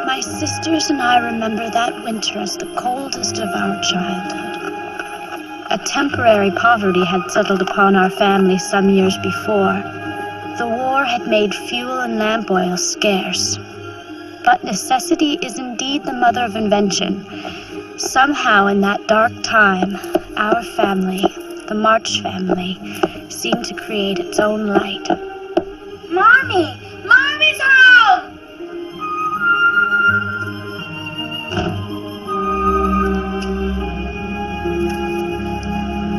My sisters and I remember that winter as the coldest of our childhood. A temporary poverty had settled upon our family some years before. The war had made fuel and lamp oil scarce. But necessity is indeed the mother of invention. Somehow in that dark time, our family, the March family, seemed to create its own light. Mommy! Mommy's home!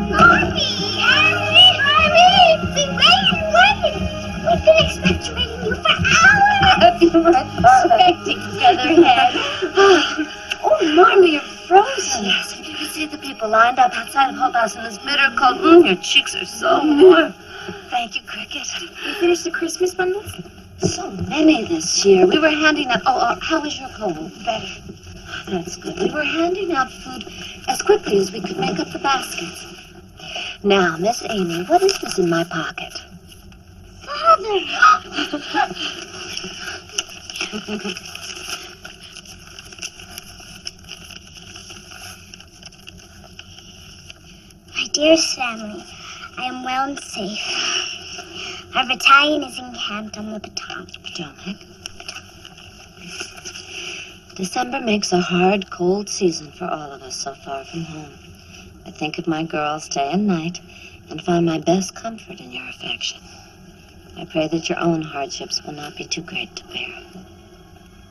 Mommy! Annie! Mommy! Wait! We've been expecting you for hours! You were expecting Featherhead. Oh, Mommy, you're frozen. Yes, if you could see the people lined up outside of Hope House in this bitter cold. Your cheeks are so warm. Thank you, Cricket. You finished the Christmas bundles? So many this year. We were handing out... how was your cold? Better. That's good. We were handing out food as quickly as we could make up the baskets. Now, Miss Amy, what is this in my pocket? Father! My dearest family, I am well and safe. Our battalion is encamped on the Potomac. December makes a hard, cold season for all of us so far from home. I think of my girls day and night and find my best comfort in your affection. I pray that your own hardships will not be too great to bear.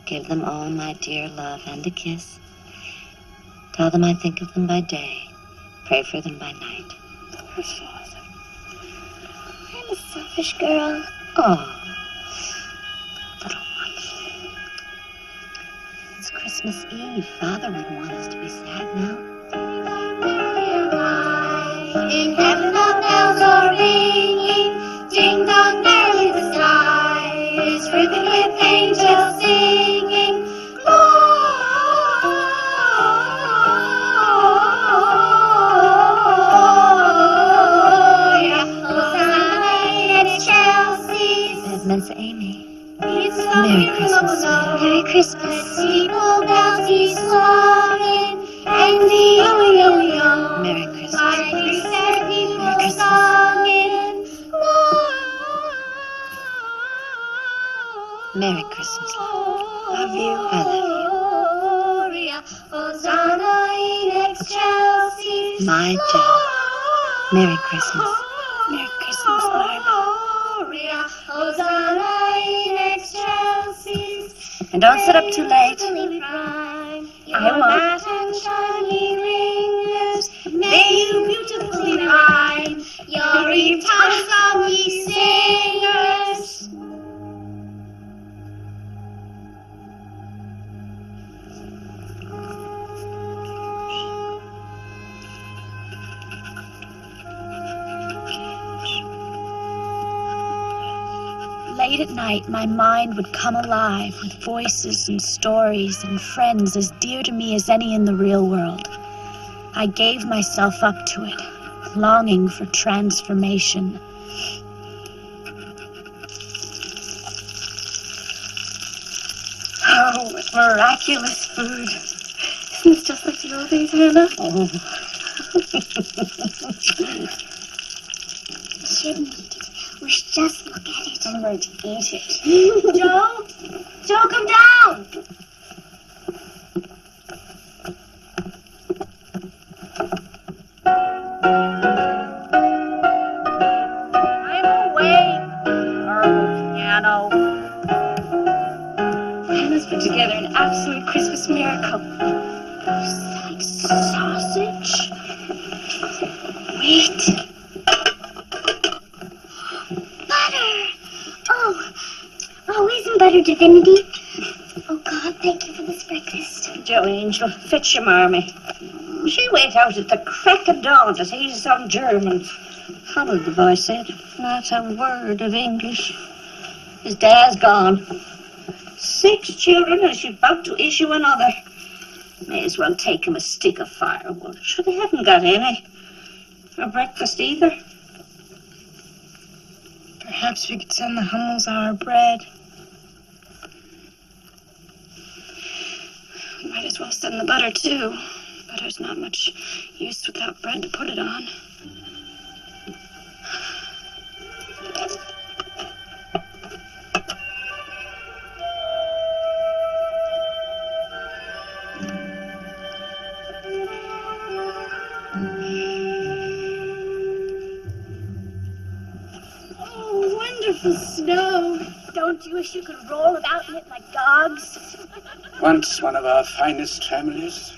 Give them all my dear love and a kiss. Tell them I think of them by day. Pray for them by night. Poor Father. I'm a selfish girl. Oh, little one. It's Christmas Eve. Father would want us to be sad now. In heaven the bells are ringing, ding dong merrily the sky is ripping with angels singing, Gloria, Hosanna in Chelsea's. Said Miss Amy. It's Merry Christmas, sweetheart. Merry Christmas. Steeple bells he's swinging, and the yo-yo-yo. Merry Christmas. By the sad people Merry Christmas. singing, Merry Christmas, love. Love you. I love Gloria, Hosanna in Excelsis. My Joe. Merry Christmas. Merry Christmas, Marla. Gloria, Hosanna in Excelsis. And don't sit up too late. I won't. And shiny ringers, may you beautifully rhyme your eve time song, ye singers. Late at night, my mind would come alive with voices and stories and friends as dear to me as any in the real world. I gave myself up to it, longing for transformation. Oh, what miraculous food. It's just like the old days, Hannah. Oh. We shouldn't eat it. We should just look at it. I'm going to eat it. Joe? Joe, come down! I'm awake. Horrible piano. Hannah's put together an absolute Christmas miracle. Like sausage? Wait. Butter! Oh, isn't butter divinity? Oh, God, thank you for this breakfast. Joe Angel, fetch your marmy. She went out at the crack of dawn to see some Germans. Followed the boy said, not a word of English. His dad's gone. 6 children and she's about to issue another. May as well take him a stick of firewood. Sure, they haven't got any. For breakfast either. Perhaps we could send the Hummels our bread. Might as well send the butter, too. Butter's not much use without bread to put it on. Oh, wonderful snow. Don't you wish you could roll about in it like dogs? Once one of our finest families.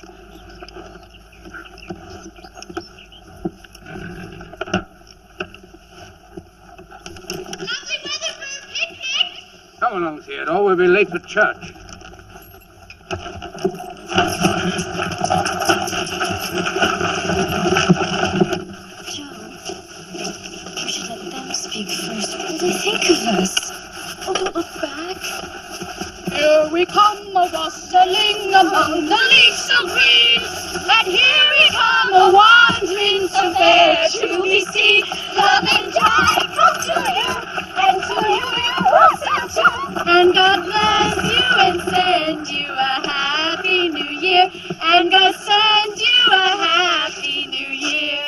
Lovely weather for a picnic. Come along, Theodore. We'll be late for church. Joe, we should let them speak first. What do they think of us? Oh, don't look back. Here we come, a-rustling among the leaves so green, and here we come, a-wandering so fair to be seen. Love and joy come to you, and to you also too. And God bless you and send you a happy new year, and God send you a happy new year.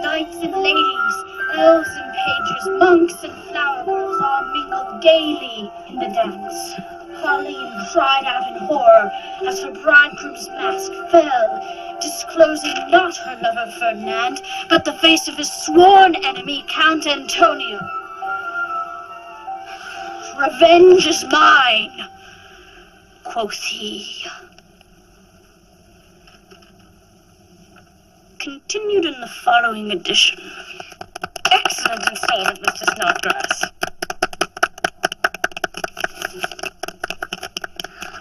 Knights and ladies, elves and pages, monks and flower girls all mingled gaily in the dance. Pauline cried out in horror as her bridegroom's mask fell, disclosing not her lover Ferdinand, but the face of his sworn enemy, Count Antonio. Revenge is mine, quoth he. Continued in the following edition. Excellent installment, Mr. Snodgrass.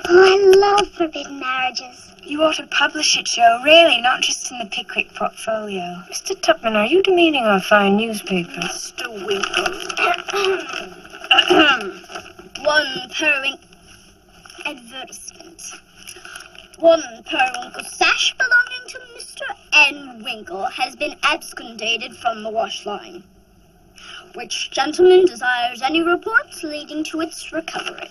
Oh, I love forbidden marriages. You ought to publish it, Joe, really, not just in the Pickwick portfolio. Mr. Tupman, are you demeaning our fine newspaper? Mr. Winkle. One periwinkle advertisement. One periwinkle sash belonging to Mr. N. Winkle has been absconded from the wash line. Which gentleman desires any reports leading to its recovery?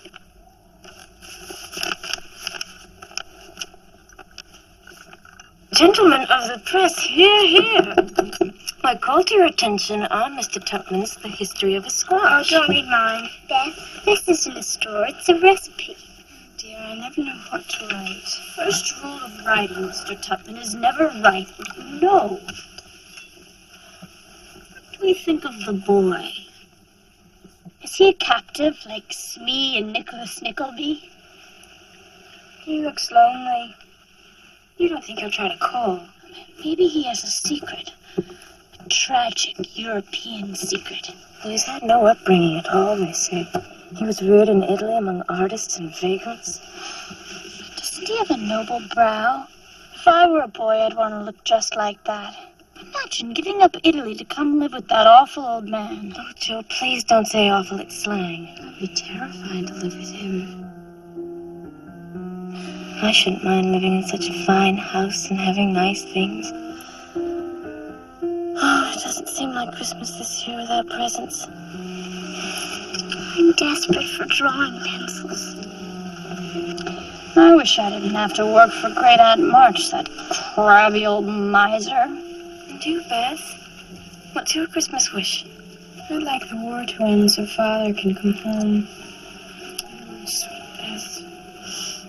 Gentlemen of the press, hear. I call to your attention on Mr. Tupman's The History of a Squash. Oh, don't read mine. Beth, this isn't a store, it's a recipe. Dear, I never know what to write. First rule of writing, Mr. Tupman, is never write what you know. What do we think of the boy? Is he a captive like Smee and Nicholas Nickleby? He looks lonely. You don't think he'll try to call? Maybe he has a secret. A tragic European secret. Well, he's had no upbringing at all, they say. He was reared in Italy among artists and vagrants. Doesn't he have a noble brow? If I were a boy, I'd want to look just like that. Imagine giving up Italy to come live with that awful old man. Oh, Joe, please don't say awful, it's slang. I'd be terrified to live with him. I shouldn't mind living in such a fine house and having nice things. It doesn't seem like Christmas this year without presents. I'm desperate for drawing pencils. I wish I didn't have to work for Great Aunt March, that crabby old miser. And you, Beth? What's your Christmas wish? I'd like the war to end so Father can come home. Oh, sweet Beth.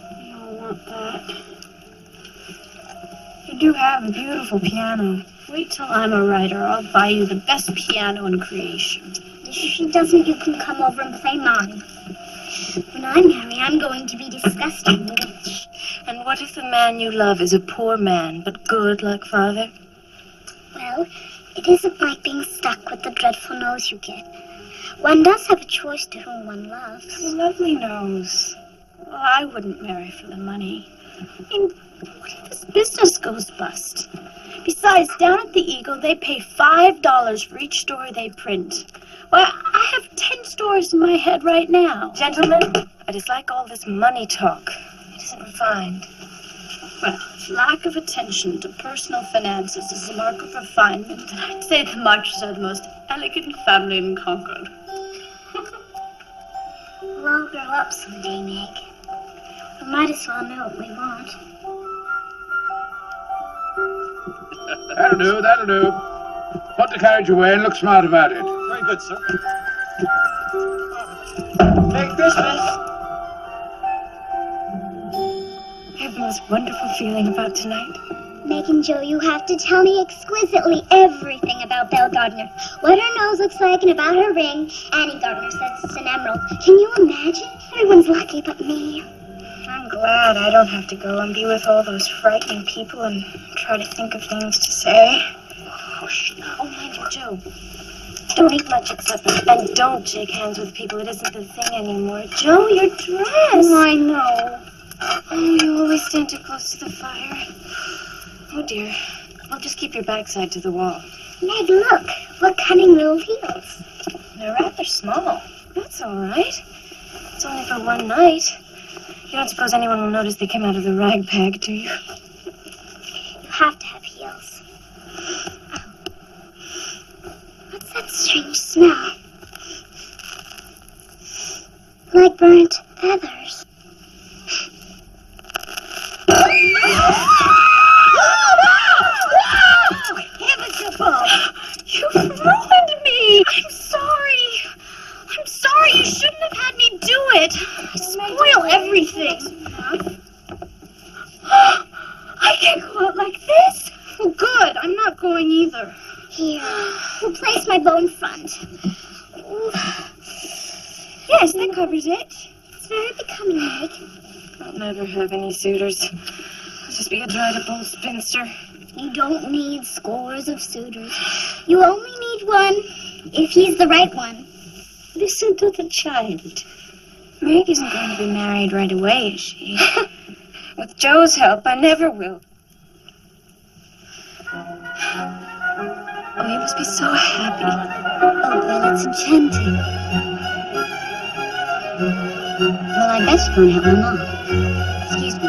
I don't want that. You do have a beautiful piano. Wait till I'm a writer. I'll buy you the best piano in creation. If she doesn't, you can come over and play mine. When I marry, I'm going to be disgusting rich. And what if the man you love is a poor man, but good like Father? Well, it isn't like being stuck with the dreadful nose you get. One does have a choice to whom one loves. A lovely nose. Well, I wouldn't marry for the money. I mean, what if this business goes bust? Besides, down at the Eagle, they pay $5 for each story they print. Well, I have 10 stories in my head right now. Gentlemen, I dislike all this money talk. It isn't refined. Well, lack of attention to personal finances is a mark of refinement, and I'd say the Marches are the most elegant family in Concord. We'll all grow up someday, Meg. We might as well know what we want. That'll do, that'll do. Put the carriage away and look smart about it. Very good, sir. Merry Christmas! I have the most wonderful feeling about tonight. Meg and Joe, you have to tell me exquisitely everything about Belle Gardner. What her nose looks like and about her ring. Annie Gardner says it's an emerald. Can you imagine? Everyone's lucky but me. I'm glad I don't have to go and be with all those frightening people and try to think of things to say. Hush now. Oh, mind you, Joe. Don't eat much at supper, and don't shake hands with people. It isn't the thing anymore. Joe, your dress. Oh, I know. Oh, you always stand too close to the fire. Oh, dear. Well, just keep your backside to the wall. Meg, look. What cunning little heels. They're rather small. That's all right. It's only for one night. You don't suppose anyone will notice they came out of the rag bag, do you? You have to have heels. Oh. What's that strange smell? Like burnt feathers. You've ruined me! I'm sorry! I'm sorry! You shouldn't have had me do it! I spoil everything! I can't go out like this! Oh, good! I'm not going either. Here, replace my bone front. Yes, that covers it. It's very becoming, Meg. I'll never have any suitors. I'll just be a dried-up old spinster. You don't need scores of suitors. You only need one, if he's the right one. Listen to the child. Meg isn't going to be married right away, is she? With Joe's help, I never will. Oh, you must be so happy. Oh, well, it's enchanting. Well, I best go and help my mom. Excuse me.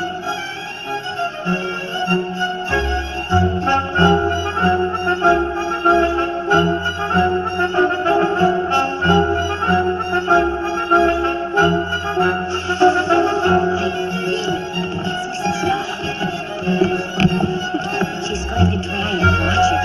She's going to try and watch it.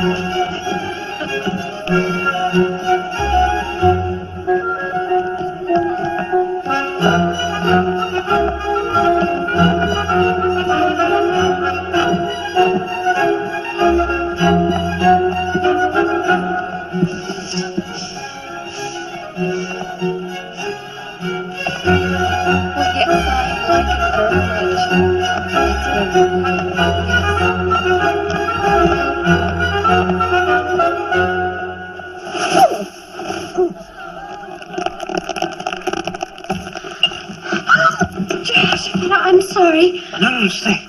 I'm sorry. No, stay.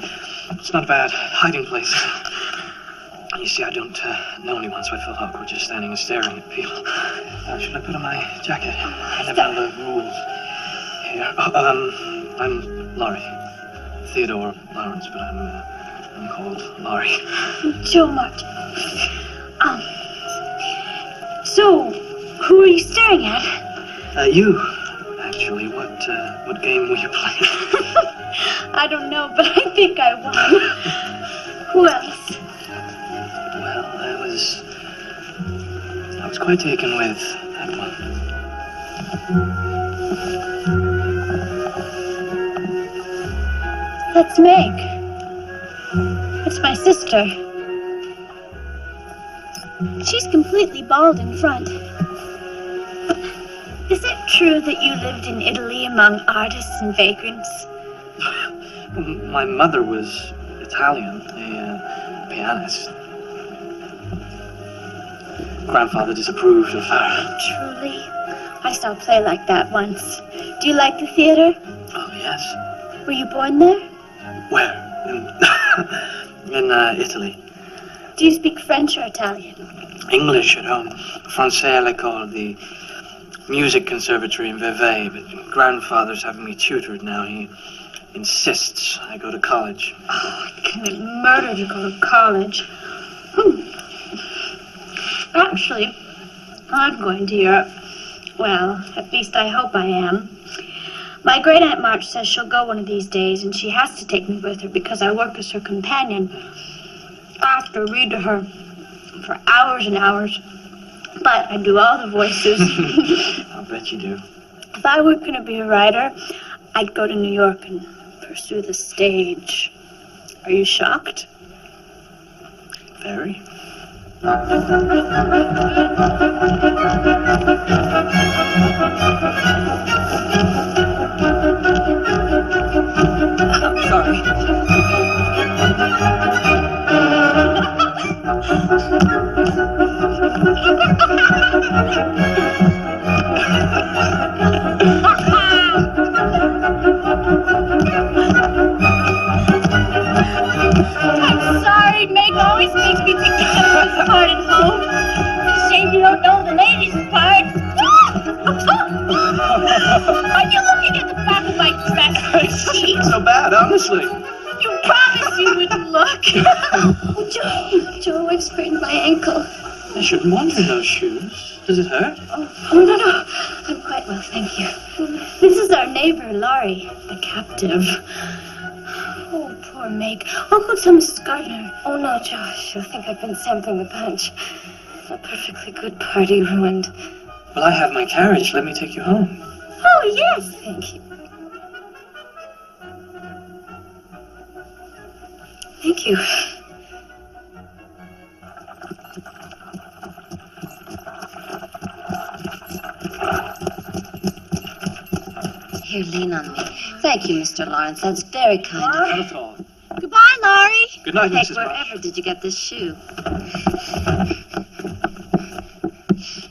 It's not a bad hiding place. You see, I don't know anyone, so I felt awkward just standing and staring at people. Should I put on my jacket? I never know the rules here. I'm Laurie. Theodore Lawrence, but I'm called Laurie. Joe March. So, who are you staring at? You. Actually, what game were you playing? I don't know, but I think I won. Who else? Well, I was quite taken with that one. That's Meg. That's my sister. She's completely bald in front. Is it true that you lived in Italy among artists and vagrants? My mother was Italian, a pianist. Grandfather disapproved of her. Truly? I saw a play like that once. Do you like the theater? Oh, yes. Were you born there? Where? In Italy. Do you speak French or Italian? English at home. Francais à l'école, the music conservatory in Vevey, but grandfather's having me tutored now. He insists I go to college. Oh, I'd commit murder to go to college. Actually, I'm going to Europe. Well, at least I hope I am. My great Aunt March says she'll go one of these days, and she has to take me with her because I work as her companion. I have to read to her for hours and hours, but I do all the voices. I'll bet you do. If I were going to be a writer, I'd go to New York and pursue the stage. Are you shocked? Very. I'm sorry. I'm sorry. Meg always makes me take the gentleman's part at home. It's a shame you don't know the ladies' part. Are you looking at the back of my dress? It's so bad, honestly. You promised you wouldn't look. Oh, Joe, I've sprained my ankle. I shouldn't want in those shoes. Does it hurt? Oh, no. I'm quite well, thank you. This is our neighbor, Laurie, the captive. Oh, poor Meg. I'll go tell Mrs. Gardner. Oh, no, Joe. She'll think I've been sampling the punch. A perfectly good party ruined. Well, I have my carriage. Let me take you home. Oh, yes, thank you. Thank you. Here, lean on me. Thank you, Mr. Lawrence. That's very kind of you. Not at all. Goodbye, Laurie. Good night, Hey, Mrs. March. wherever did you get this shoe?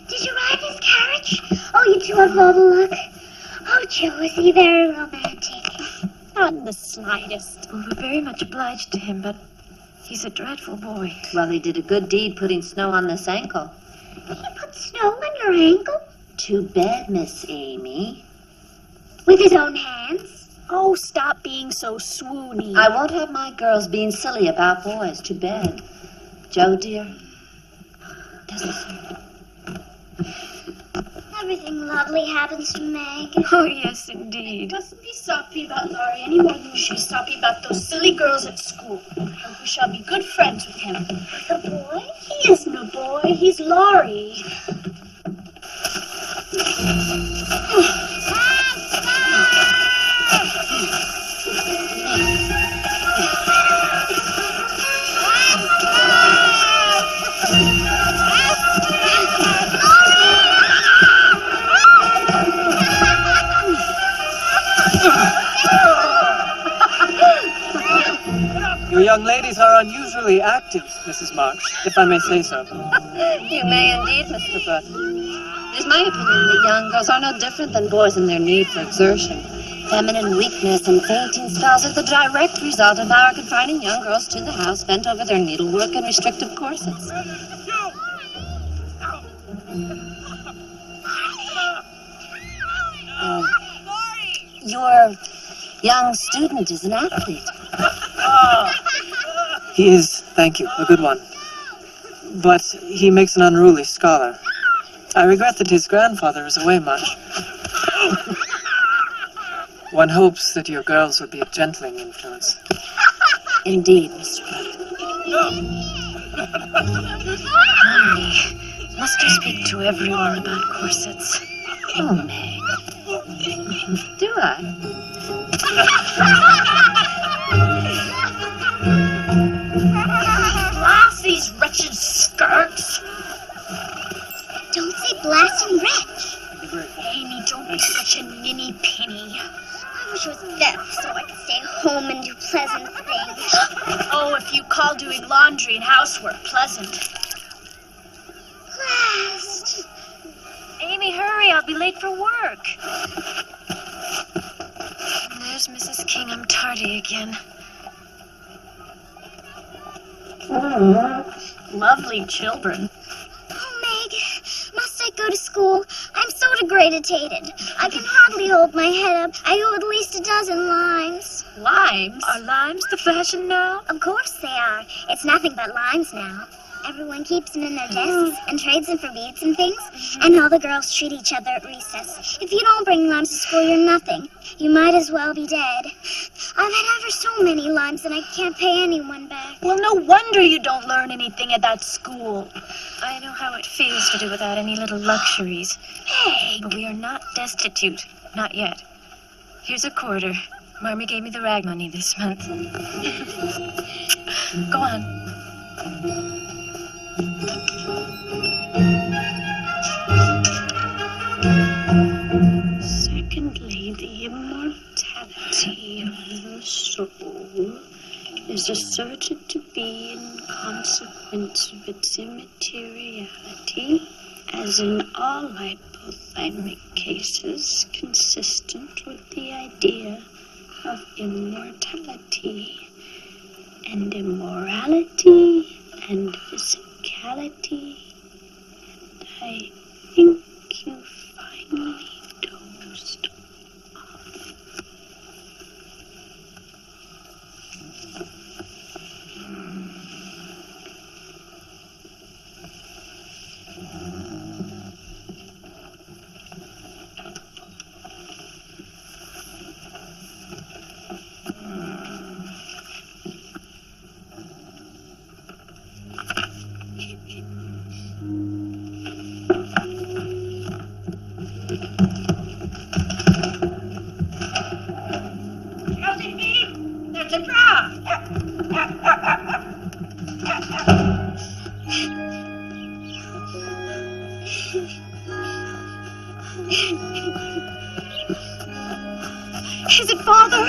Did you ride his carriage? Oh, you two have all the luck. Oh, Joe, is he very romantic? Not in the slightest. Well, we're very much obliged to him, but he's a dreadful boy. Well, he did a good deed putting snow on this ankle. He put snow on your ankle? To bed, Miss Amy. With his own hands? Oh, stop being so swoony. I won't have my girls being silly about boys. To bed. Joe, dear. Doesn't it? Everything lovely happens to Meg. Oh, yes, indeed. Mustn't be soppy about Laurie any more than you should be soppy about those silly girls at school. I hope we shall be good friends with him. The boy? He isn't a boy. He's Laurie. You young ladies are unusually active, Mrs. March, if I may say so. You may indeed, Mr. Brooke. It is my opinion that young girls are no different than boys in their need for exertion. Feminine weakness and fainting spells are the direct result of our confining young girls to the house, bent over their needlework and restrictive corsets. Your young student is an athlete. He is, thank you, a good one. But he makes an unruly scholar. I regret that his grandfather is away much. One hopes that your girls would be a gentling influence. Indeed, Mr. Mommy, must you speak to everyone about corsets? Oh, Meg. Do I? Blast these wretched skirts! Don't say blast and wretch. Amy, don't be such a ninny penny. I wish it was Beth so I could stay home and do pleasant things. Oh, if you call doing laundry and housework pleasant. Blast. Amy, hurry, I'll be late for work. There's Mrs. King, I'm tardy again. Lovely children. Oh, Meg, must I go to school? I'm so degraded. I can hardly hold my head up. I owe at least a dozen limes. Limes? Are limes the fashion now? Of course they are. It's nothing but limes now. Everyone keeps them in their desks and trades them for beads and things. And all the girls treat each other at recess. If you don't bring limes to school, you're nothing. You might as well be dead. I've had ever so many limes and I can't pay anyone back. Well, no wonder you don't learn anything at that school. I know how it feels to do without any little luxuries. Hey, But we are not destitute. Not yet. Here's a quarter. Marmee gave me the rag money this month. Go on. Secondly, the immortality of the soul is asserted to be in consequence of its immateriality, as in all hypothymic cases, consistent with the idea of immortality, and immorality and physicality, and I think you finally dozed off. Josephine, there's a draft. Is it Father?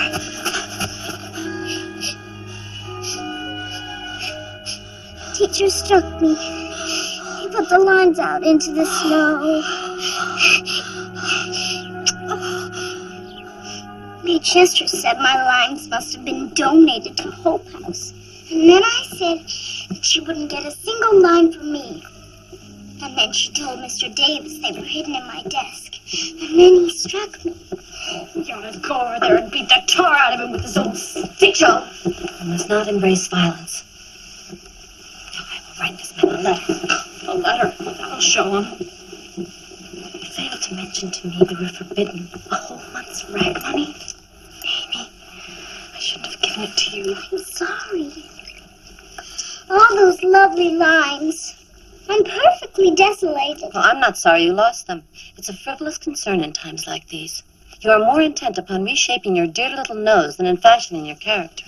Teacher struck me. He put the lines out into the snow. May Chester said my lines must have been donated to Hope House. And then I said that she wouldn't get a single line from me. And then she told Mr. Davis they were hidden in my desk. And then he struck me. You ought to go over there and beat the tar out of him with his old stick-o. You must not embrace violence. Now I will write this man a letter. A letter. That'll show him. Fail to mention to me they were forbidden a whole month's rag money. Amy, I shouldn't have given it to you. I'm sorry. All those lovely lines. I'm perfectly desolated. Well, I'm not sorry you lost them. It's a frivolous concern in times like these. You are more intent upon reshaping your dear little nose than in fashioning your character.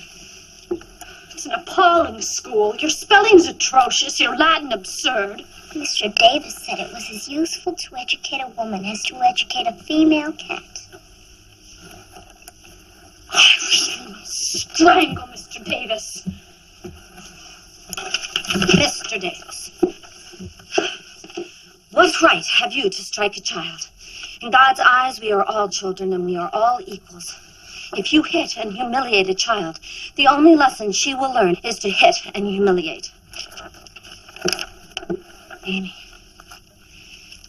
It's an appalling school. Your spelling's atrocious. Your Latin absurd. Mr. Davis said it was as useful to educate a woman as to educate a female cat. I will strangle Mr. Davis. Mr. Davis, what right have you to strike a child? In God's eyes, we are all children and we are all equals. If you hit and humiliate a child, the only lesson she will learn is to hit and humiliate. Amy,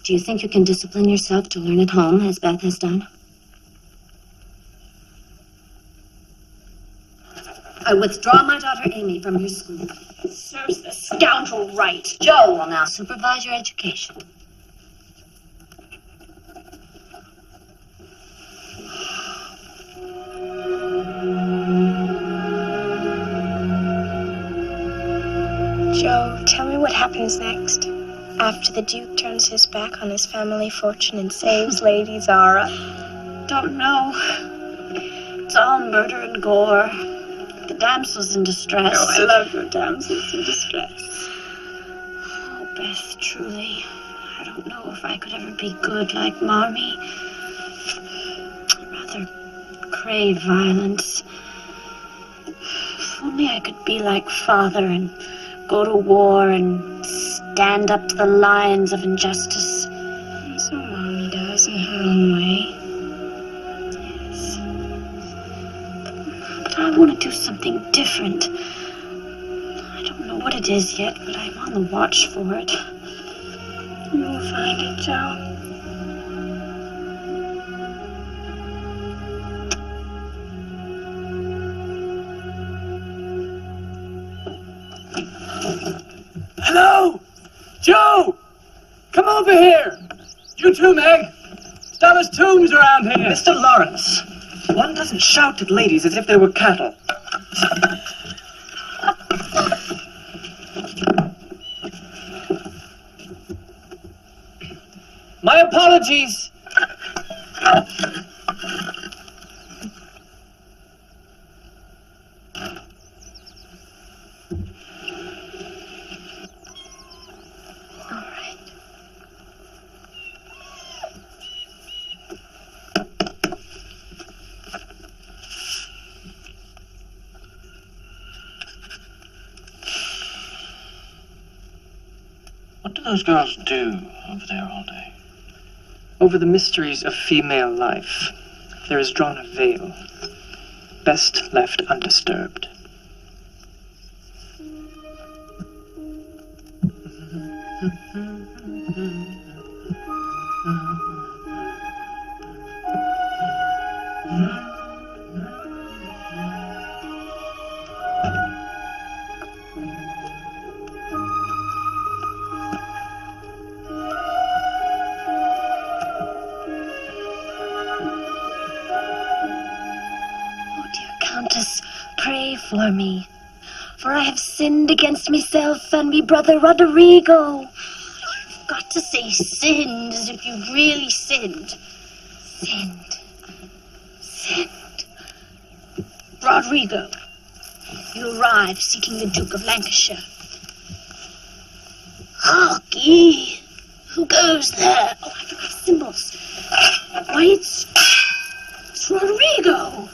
do you think you can discipline yourself to learn at home as Beth has done? I withdraw my daughter Amy from your school. Serves the scoundrel right. Joe will now supervise your education. happens next? After the Duke turns his back on his family fortune and saves Lady Zara? Don't know. It's all murder and gore. The damsel's in distress. Oh, I love your damsels in distress. Oh, Beth, truly, I don't know if I could ever be good like Marmee. I rather crave violence. If only I could be like Father and go to war and stand up to the lions of injustice. And so Mommy does in her own way. Yes. But I want to do something different. I don't know what it is yet, but I'm on the watch for it. You will find it, Joe. Hello? Joe! Come over here! You too, Meg! Stella's tomb's around here! Mr. Lawrence, one doesn't shout at ladies as if they were cattle. My apologies. What do those girls do over there all day? Over the mysteries of female life, there is drawn a veil, best left undisturbed. Countess, pray for me, for I have sinned against myself and me brother Roderigo. You've got to say sinned as if you really sinned. Sinned. Sinned. Roderigo, you arrive seeking the Duke of Lancashire. Harky, who goes there? Oh, I forgot symbols. Why, it's Roderigo.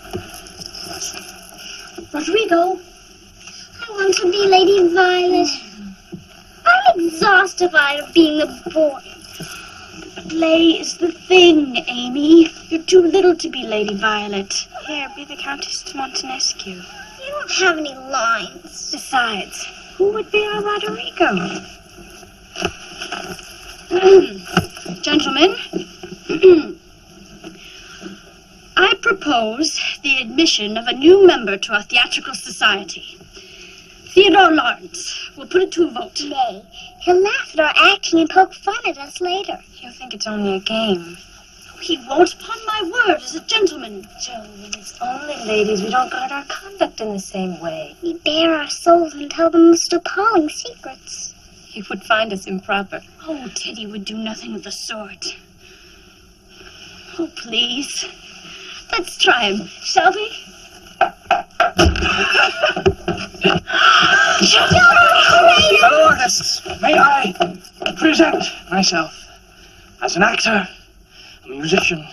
Roderigo? I want to be Lady Violet. I'm exhausted of being a boy. Play is the thing, Amy. You're too little to be Lady Violet. Here, be the Countess de Montenescu. You don't have any lines. Besides, who would be our Roderigo? Gentlemen, I propose the admission of a new member to our theatrical society. Theodore Lawrence. We'll put it to a vote. Nay, he'll laugh at our acting and poke fun at us later. You think it's only a game. He won't, upon my word, as a gentleman. Joe, when it's only ladies, we don't guard our conduct in the same way. We bare our souls and tell the most appalling secrets. He would find us improper. Oh, Teddy would do nothing of the sort. Oh, please. Let's try him, shall we? Fellow artists, may I present myself as an actor, a musician,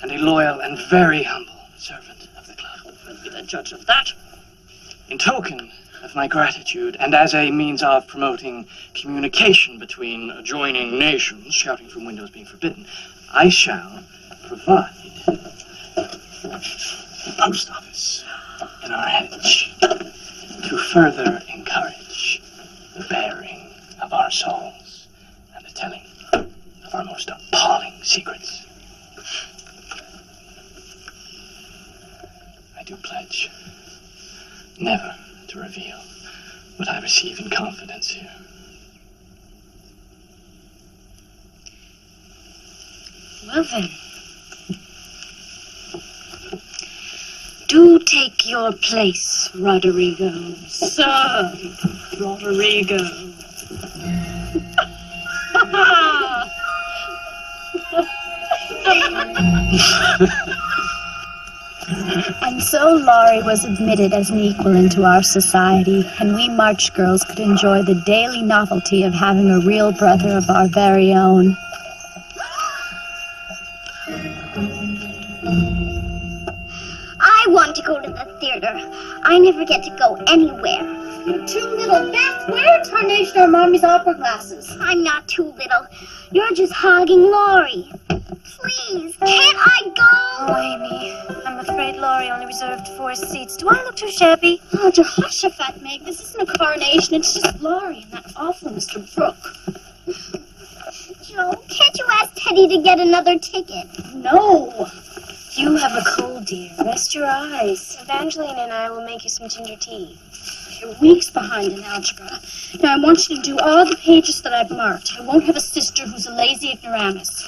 and a loyal and very humble servant of the club. I'll be the judge of that. In token of my gratitude, and as a means of promoting communication between adjoining nations, shouting from windows being forbidden, I shall provide a post office in our hedge to further encourage the bearing of our souls and the telling of our most appalling secrets. I do pledge never to reveal what I receive in confidence here. Well then, do take your place, Roderigo. Sir Roderigo. And so Laurie was admitted as an equal into our society, and we March girls could enjoy the daily novelty of having a real brother of our very own. I want to go to the theater. I never get to go anywhere. You're too little. Beth, wear a tarnation or Mommy's opera glasses. I'm not too little. You're just hogging Laurie. Please, can't I go? Oh, Amy, I'm afraid Laurie only reserved 4 seats. Do I look too shabby? Oh, Jehoshaphat, Meg. This isn't a coronation. It's just Laurie and that awful Mr. Brooke. Joe, can't you ask Teddy to get another ticket? No. You have a cold, dear. Rest your eyes. Evangeline and I will make you some ginger tea. You're weeks behind in algebra. Now, I want you to do all the pages that I've marked. I won't have a sister who's a lazy ignoramus.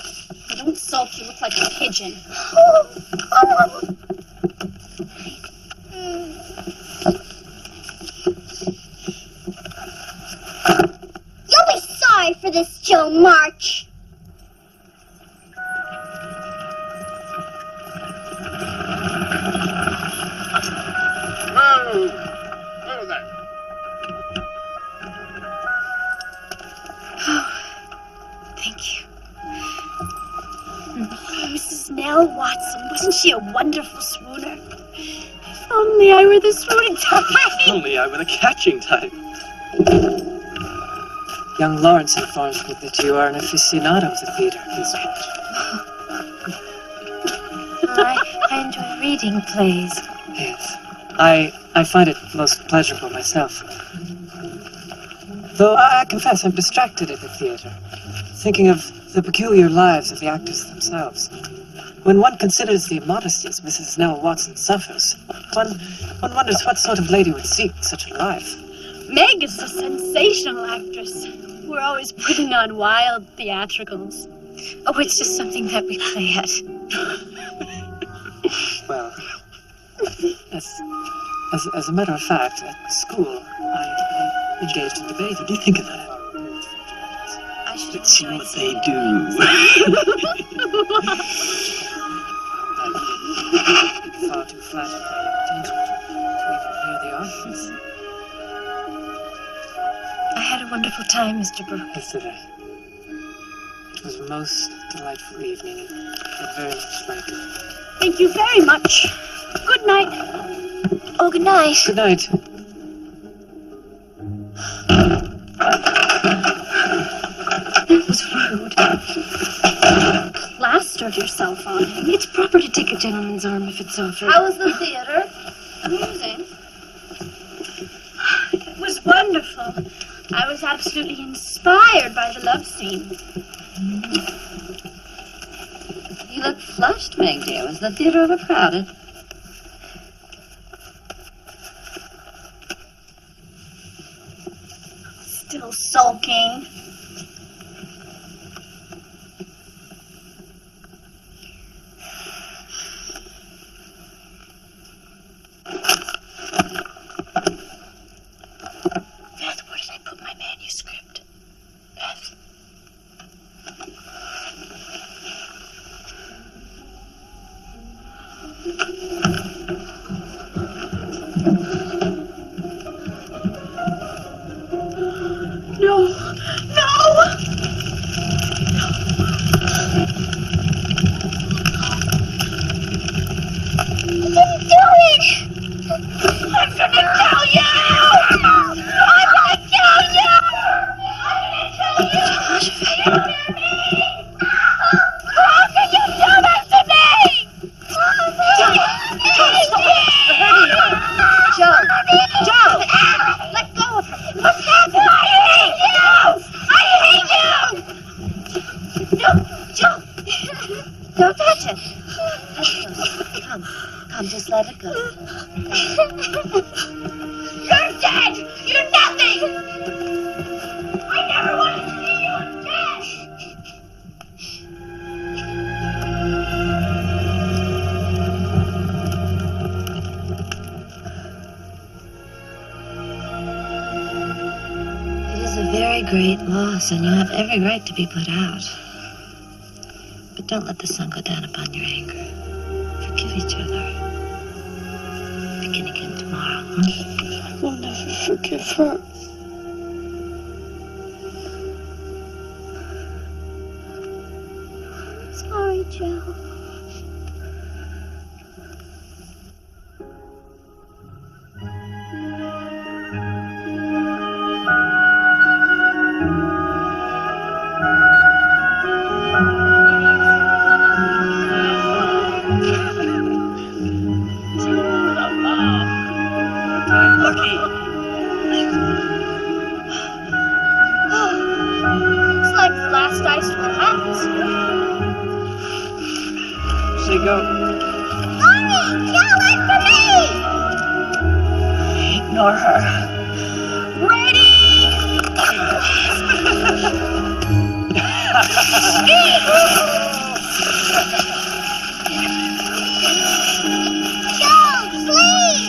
And don't sulk, you look like a pigeon. You'll be sorry for this, Joe March. Whoa there. Thank you. Oh, Mrs. Nell Watson, wasn't she a wonderful swooner? If only I were the swooning type. Only I were the catching type. Young Lawrence informs me that you are an aficionado of the theater, Miss Watch. I enjoy reading plays. Yes, I find it most pleasurable myself. Though I confess I'm distracted at the theater, thinking of the peculiar lives of the actors themselves. When one considers the immodesties Mrs. Nell Watson suffers, one wonders what sort of lady would seek such a life. Meg is a sensational actress. We're always putting on wild theatricals. Oh, it's just something that we play at. Well, as a matter of fact, at school, I engaged in debate. What do you think of that? I should Let's see enjoy what seeing they do. I'm far too flattered by your attention to even hear the arguments. I had a wonderful time, Mr. Brooke. Yes, did I? It was a most delightful evening, and I very much liked it. Thank you very much. Good night. Oh, good night. Good night. That was rude. Plastered yourself on him. It's proper to take a gentleman's arm if it's offered. How was the theater? Amusing. It was wonderful. I was absolutely inspired by the love scene. You look flushed, Meg, dear. Was the theater overcrowded? Still sulking. Beth, where did I put my manuscript? Beth. No! No! Didn't do it! I'm gonna tell you! I'm gonna kill you! I'm gonna kill you! How can you do that to me? Joe! Joe! Let go of her! What's happening? I hate you! No, Joe! Don't touch it. Come, just let it go. You're dead! You're nothing! I never want to see you dead! It is a very great loss, and you have every right to be put out. But don't let the sun go down upon your anger. Forgive each other. Begin again tomorrow. I will never forgive her. Sorry, Joe. Lucky. It's like the last ice will have. Say go. Mommy! Joe, wait for me! Ignore her. Joe, please!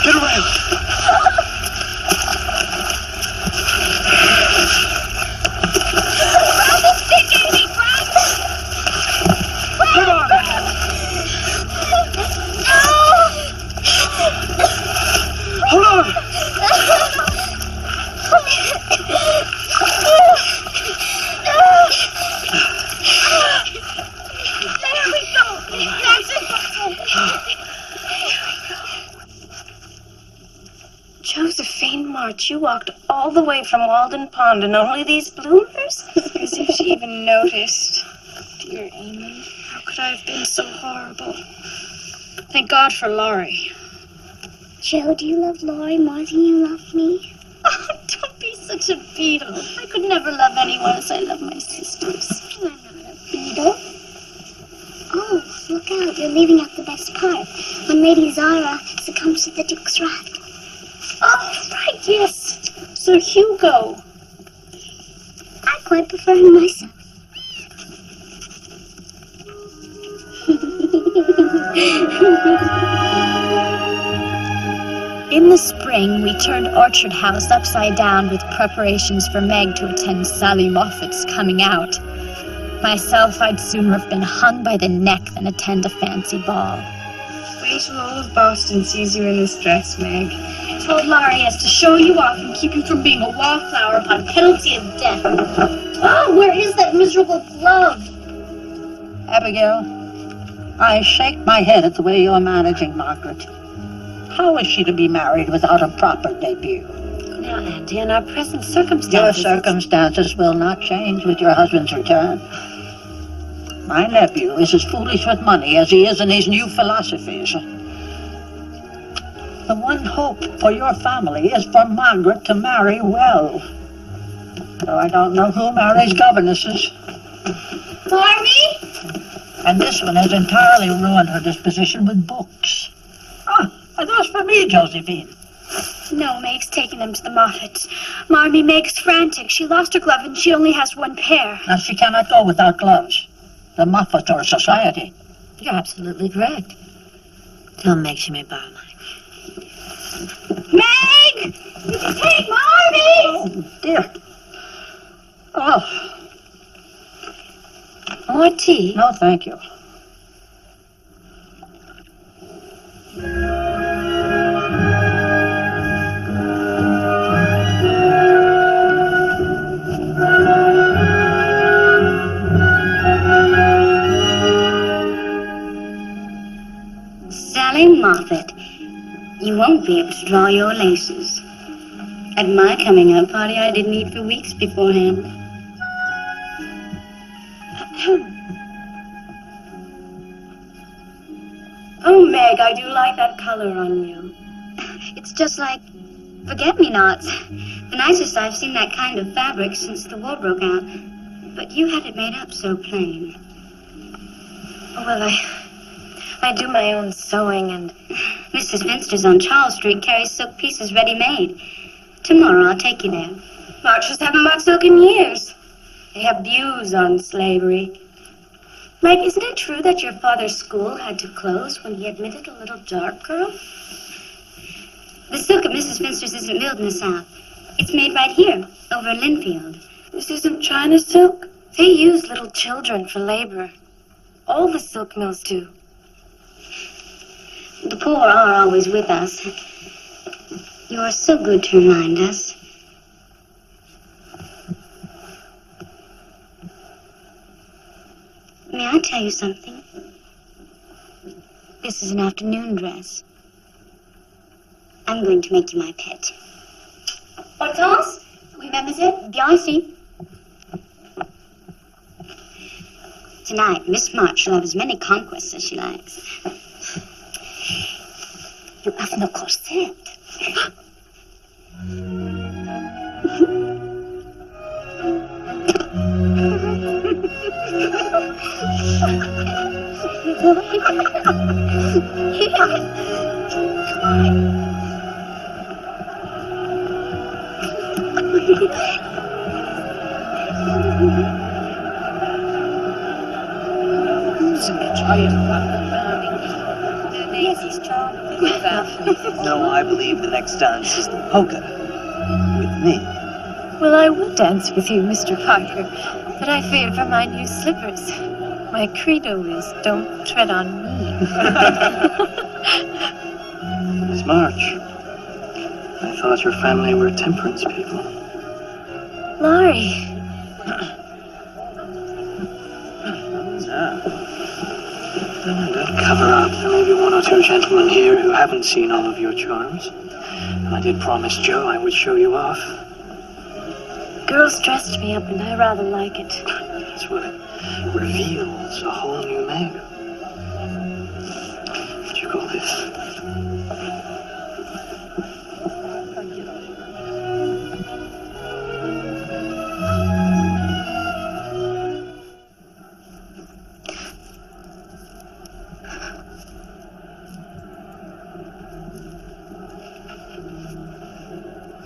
Get away. Come on. Hold on. There we go. That's it. Josephine March, you walked all the way from Walden Pond and only these bloomers? As if she even noticed. Dear Amy, how could I have been so horrible? Thank God for Laurie. Joe, do you love Laurie more than you love me? Oh, don't be such a beetle. I could never love anyone as I love my sisters. I'm not a beetle. Oh, look out, you're leaving out the best part. When Lady Zara succumbs to the Duke's wrath. Oh, right, yes. Sir Hugo. I quite prefer him myself. In the spring, we turned Orchard House upside down with preparations for Meg to attend Sally Moffat's coming out. Myself, I'd sooner have been hung by the neck than attend a fancy ball. Wait till all of Boston sees you in this dress, Meg. I told Laurie he has to show you off and keep you from being a wallflower upon penalty of death. Oh, where is that miserable glove? Abigail, I shake my head at the way you're managing Margaret. How is she to be married without a proper debut? Now, Auntie, in our present Your circumstances... circumstances will not change with your husband's return. My nephew is as foolish with money as he is in his new philosophies. The one hope for your family is for Margaret to marry well. Though I don't know who marries governesses. Marmy? And this one has entirely ruined her disposition with books. And as for me, Josephine, No, Meg's taking them to the Moffats. Marmy, Meg's frantic. She lost her glove and she only has one pair. now she cannot go without gloves. The Moffats are a society. You're absolutely correct. Tell Meg she may borrow mine. Meg! You can take Marmy! Oh, dear. Oh, More tea? no, thank you. Sally Moffat, you won't be able to draw your laces. At my coming out party, I didn't eat for weeks beforehand. Oh, Meg, I do like that color on you. It's just like Forget-me-nots. The nicest I've seen that kind of fabric since the war broke out. But you had it made up so plain. Well, I do my own sewing, and Mrs. Finster's on Charles Street carries silk pieces ready-made. Tomorrow I'll take you there. Marshals haven't bought silk in years. They have views on slavery. Meg, isn't it true that your father's school had to close when he admitted a little dark girl? The silk at Mrs. Finster's isn't milled in the South. It's made right here, over in Linfield. this isn't China silk. They use little children for labor. All the silk mills do. The poor are always with us. You are so good to remind us. May I tell you something? This is an afternoon dress. I'm going to make you my pet. Hortense? Oui, mademoiselle. Bien ici. Tonight, Miss March shall have as many conquests as she likes. You have no corset. Yes, he's charming. No, I believe the next dance is the polka. With me. Well, I will dance with you, Mr. Parker, but I fear for my new slippers. My credo is, don't tread on me. Miss March, I thought your family were temperance people. Laurie, Don't cover up. There may be one or two gentlemen here who haven't seen all of your charms. I did promise Joe I would show you off. girls dressed me up and I rather like it. That's what it reveals, a whole new Meg. What do you call this?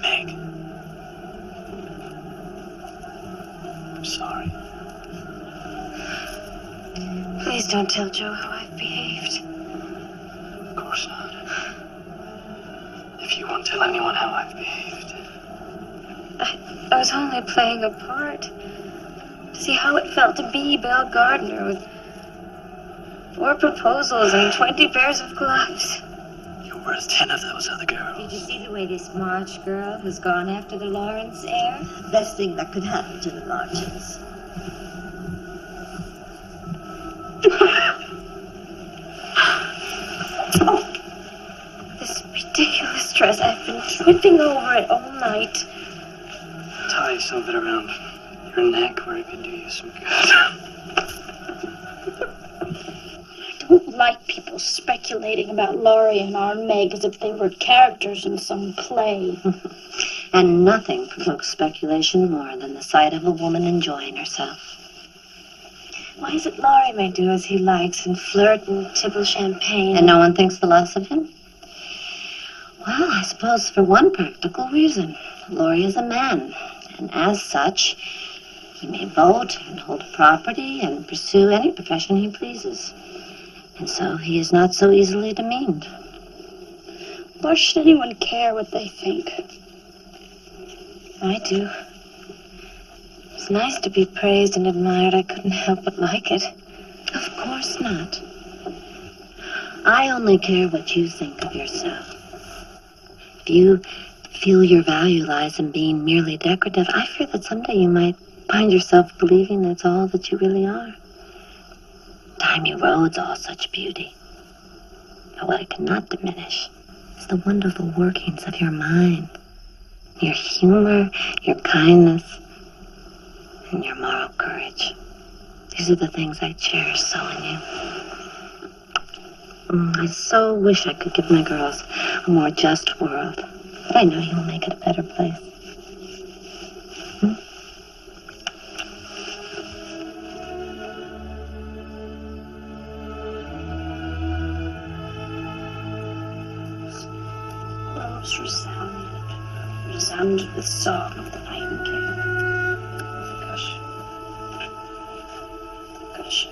Meg. I'm sorry. Please don't tell Joe how I've behaved. Of course not. If you won't tell anyone how I've behaved. I was only playing a part. To see how it felt to be Belle Gardner with 4 proposals and 20 pairs of gloves. You're worth 10 of those other girls. Did you see the way this March girl has gone after the Lawrence heir? Best thing that could happen to the Marches. This ridiculous dress, I've been tripping over it all night. Tie some of it around your neck where it can do you some good. I don't like people speculating about Laurie and our Meg as if they were characters in some play. And nothing provokes speculation more than the sight of a woman enjoying herself. Why is it Laurie may do as he likes and flirt and tipple champagne? And no one thinks the less of him? Well, I suppose for one practical reason. Laurie is a man, and as such, he may vote and hold property and pursue any profession he pleases. And so he is not so easily demeaned. Why should anyone care what they think? I do. It's nice to be praised and admired. I couldn't help but like it. Of course not. I only care what you think of yourself. If you feel your value lies in being merely decorative, I fear that someday you might find yourself believing that's all that you really are. Time you road's all such beauty. But what it cannot diminish is the wonderful workings of your mind. Your humor, your kindness, and your moral courage. These are the things I cherish so in you. I so wish I could give my girls a more just world. But I know you'll make it a better place. Groves resounded with song of the nightingale. Gush. Gush.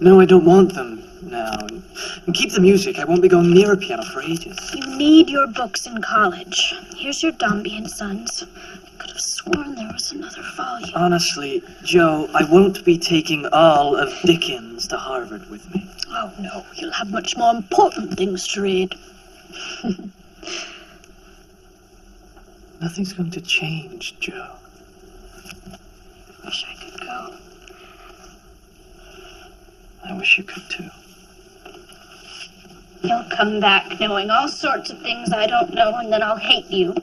No, I don't want them now. And keep the music. I won't be going near a piano for ages. You need your books in college. Here's your Dombey and Sons. I could have sworn there was another volume. Honestly, Joe, I won't be taking all of Dickens to Harvard with me. Oh, no. You'll have much more important things to read. Nothing's going to change, Joe. Wish I could go. I wish you could too. You'll come back knowing all sorts of things I don't know, and then I'll hate you.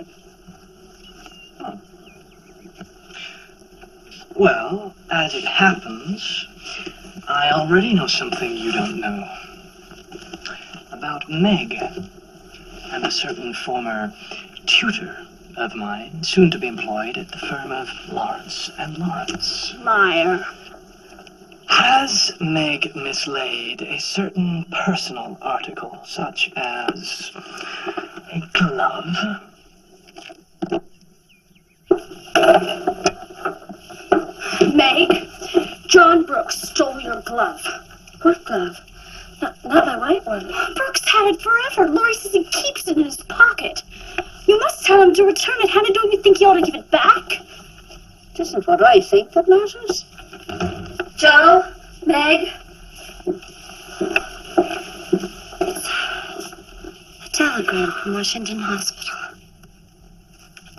Well, as it happens, I already know something you don't know. About Meg and a certain former tutor of mine, soon to be employed at the firm of Lawrence and Lawrence. Liar. Has Meg mislaid a certain personal article, such as a glove? Meg, John Brooks stole your glove. What glove? Not my white one. Brooks had it forever. Laurie says he keeps it in his pocket. You must tell him to return it. Hannah, don't you think he ought to give it back? It isn't what I think that matters. Joe, Meg. A telegram from Washington Hospital.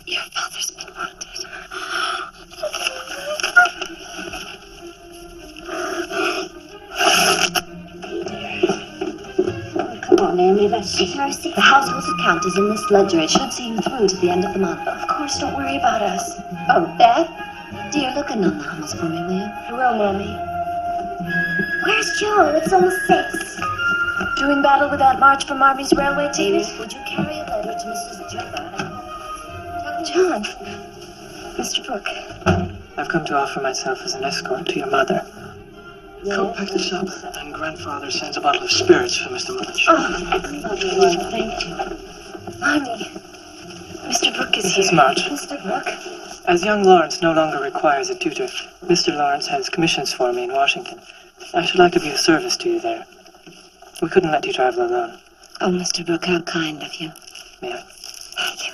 Your father's been wanted. Come on, Amy, let's see. Mercy. The household account is in this ledger. It should see you through to the end of the month. Of course, don't worry about us. Oh, Beth? Dear, look in on the house for me, will you? I will, Mommy. Where's Joe? It's almost 6. Doing battle with Aunt March from Army's railway team? Would you carry a letter to Mrs. Jugger? John. Mr. Brooke. I've come to offer myself as an escort to your mother. Go pack this up, and grandfather sends a bottle of spirits for Mr. Munch. Oh, thank you. Mommy. Mr. Brooke is Mrs. here. March. Mr. Brooke? As young Lawrence no longer requires a tutor, Mr. Lawrence has commissions for me in Washington. I should like to be of service to you there. We couldn't let you travel alone. Oh, Mr. Brooke, how kind of you. May I?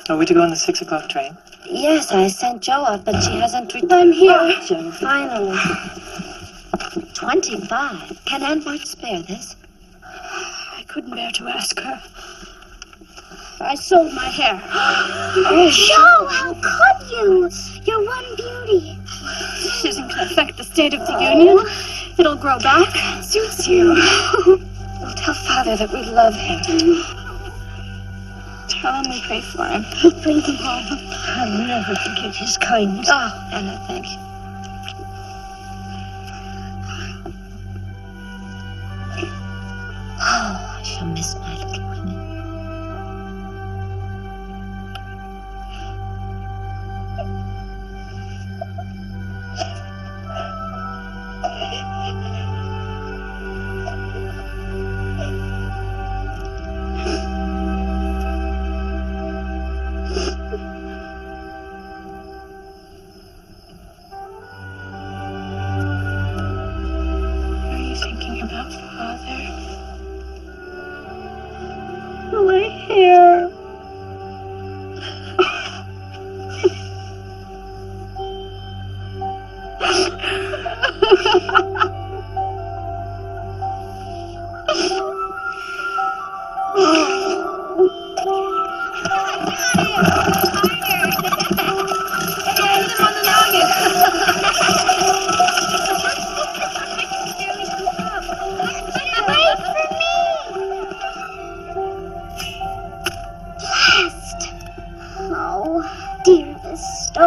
Are we to go on the 6 o'clock train? Yes, I sent Jo up, but she hasn't returned. I'm here. Oh, Jo, finally. 25. Can Aunt March spare this? I couldn't bear to ask her. I sold my hair. Joe, how could you? You're one beauty. This isn't going to affect the state of the Union. It'll grow back. Suits you. We'll tell Father that we love him. Tell him we pray for him. Bring him home. I'll never forget his kindness. Oh, Anna, thank you. Oh, I shall miss my little women.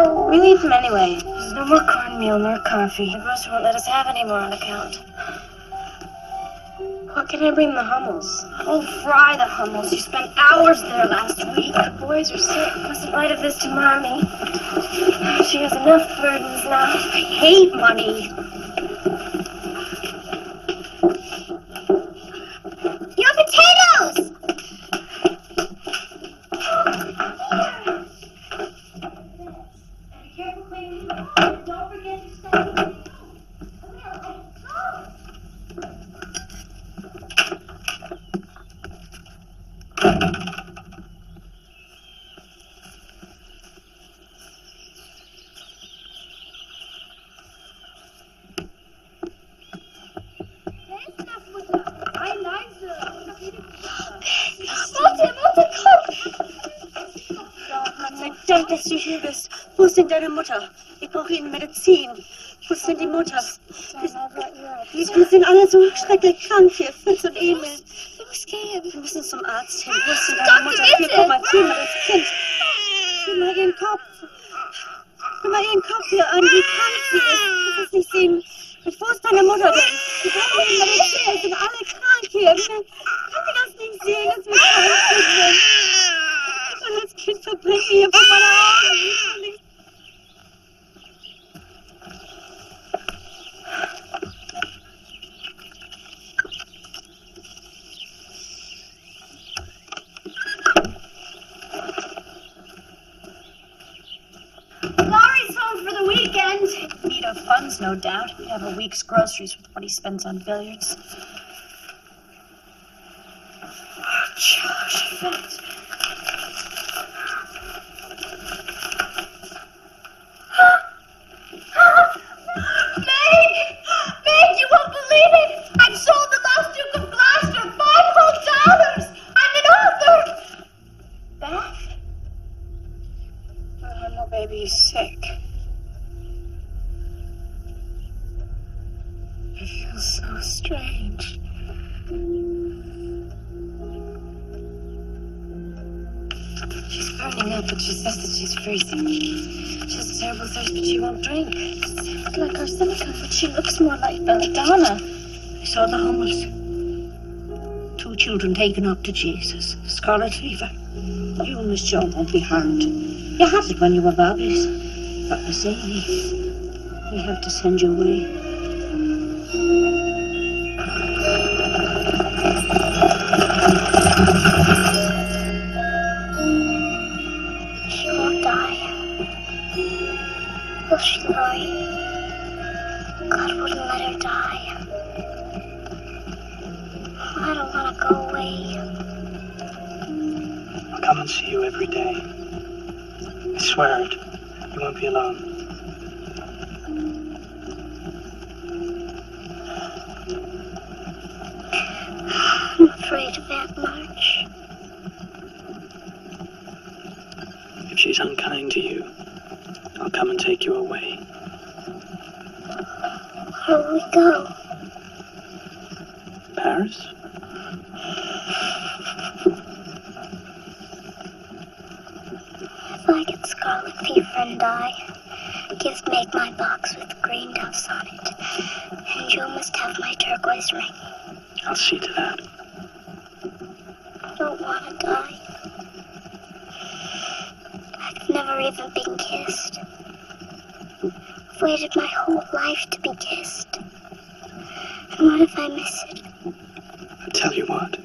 No. We leave them anyway. There's no more cornmeal, nor coffee. The grocer won't let us have any more on account. What can I bring the Hummels? Oh, fry the Hummels. You spent hours there last week. The boys are sick. Mustn't write of this to Mommy. She has enough burdens now. I hate money. Your potatoes! Be careful cleaning. Don't forget to stay. Denk, dass du hier bist. Wo ist denn deine Mutter? Ich brauche ihnen Medizin. Wo ist denn die Mutter? Wir sind alle so schrecklich krank hier, Fritz und Emil. Wir müssen zum Arzt hin. Wo ist denn deine Mutter? Hier, guck mal, zieh mal das Kind. Sieh mal ihren Kopf. Guck mal ihren Kopf hier an, wie krank sie ist. Du kannst nicht sehen. Wo ist deine Mutter denn? Wir brauchen ihnen Medizin. Wir sind alle krank hier. Können Sie das nicht sehen, dass wir krank sind? Und das Kind verbrennt mir vor meiner Augen. Laurie's home for the weekend. Need of funds, no doubt. He'd have a week's groceries with what he spends on billiards. Oh, Josh, Fitz. Meg, you won't believe it! I've sold the last Duke of Gloucester, $5 whole. I'm an author! Beth? Oh, my baby is sick. It feels so strange. She's burning up, but she says that she's freezing. She has a terrible thirst, but she won't drink. It's like our Seneca, but she looks more like Belladonna. I saw the Hummels. 2 children taken up to Jesus. Scarlet fever. You, Miss Joe, won't be harmed. You had it when you were babies. But Miss Amy, we have to send you away. She won't die. Will she, Laurie? God wouldn't let her die. I don't want to go away. I'll come and see you every day. I swear it. You won't be alone. I'm afraid of Aunt March. If she's unkind to you, I'll come and take you away. Where will we go? Paris? If I get scarlet fever and die, give Meg my box with green doves on it. And Joe must have my turquoise ring. I'll see to that. I don't want to die. I've never even been kissed. I've waited my whole life to be kissed. And what if I miss it? I tell you what.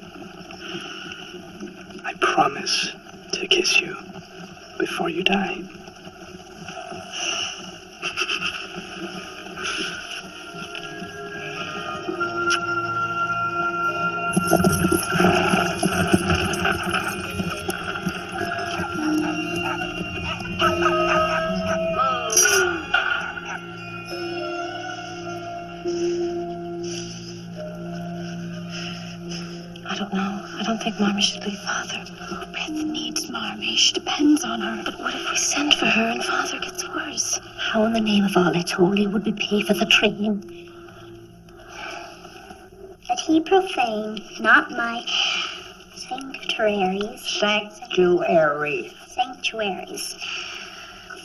I promise to kiss you before you die. I don't know. I don't think Marmee should leave Father. Beth needs Marmee. She depends on her. But what if we send for her and Father gets worse? How in the name of all that's holy would we pay for the train? That he profane not my sanctuaries. Sanctuary. Sanctuaries.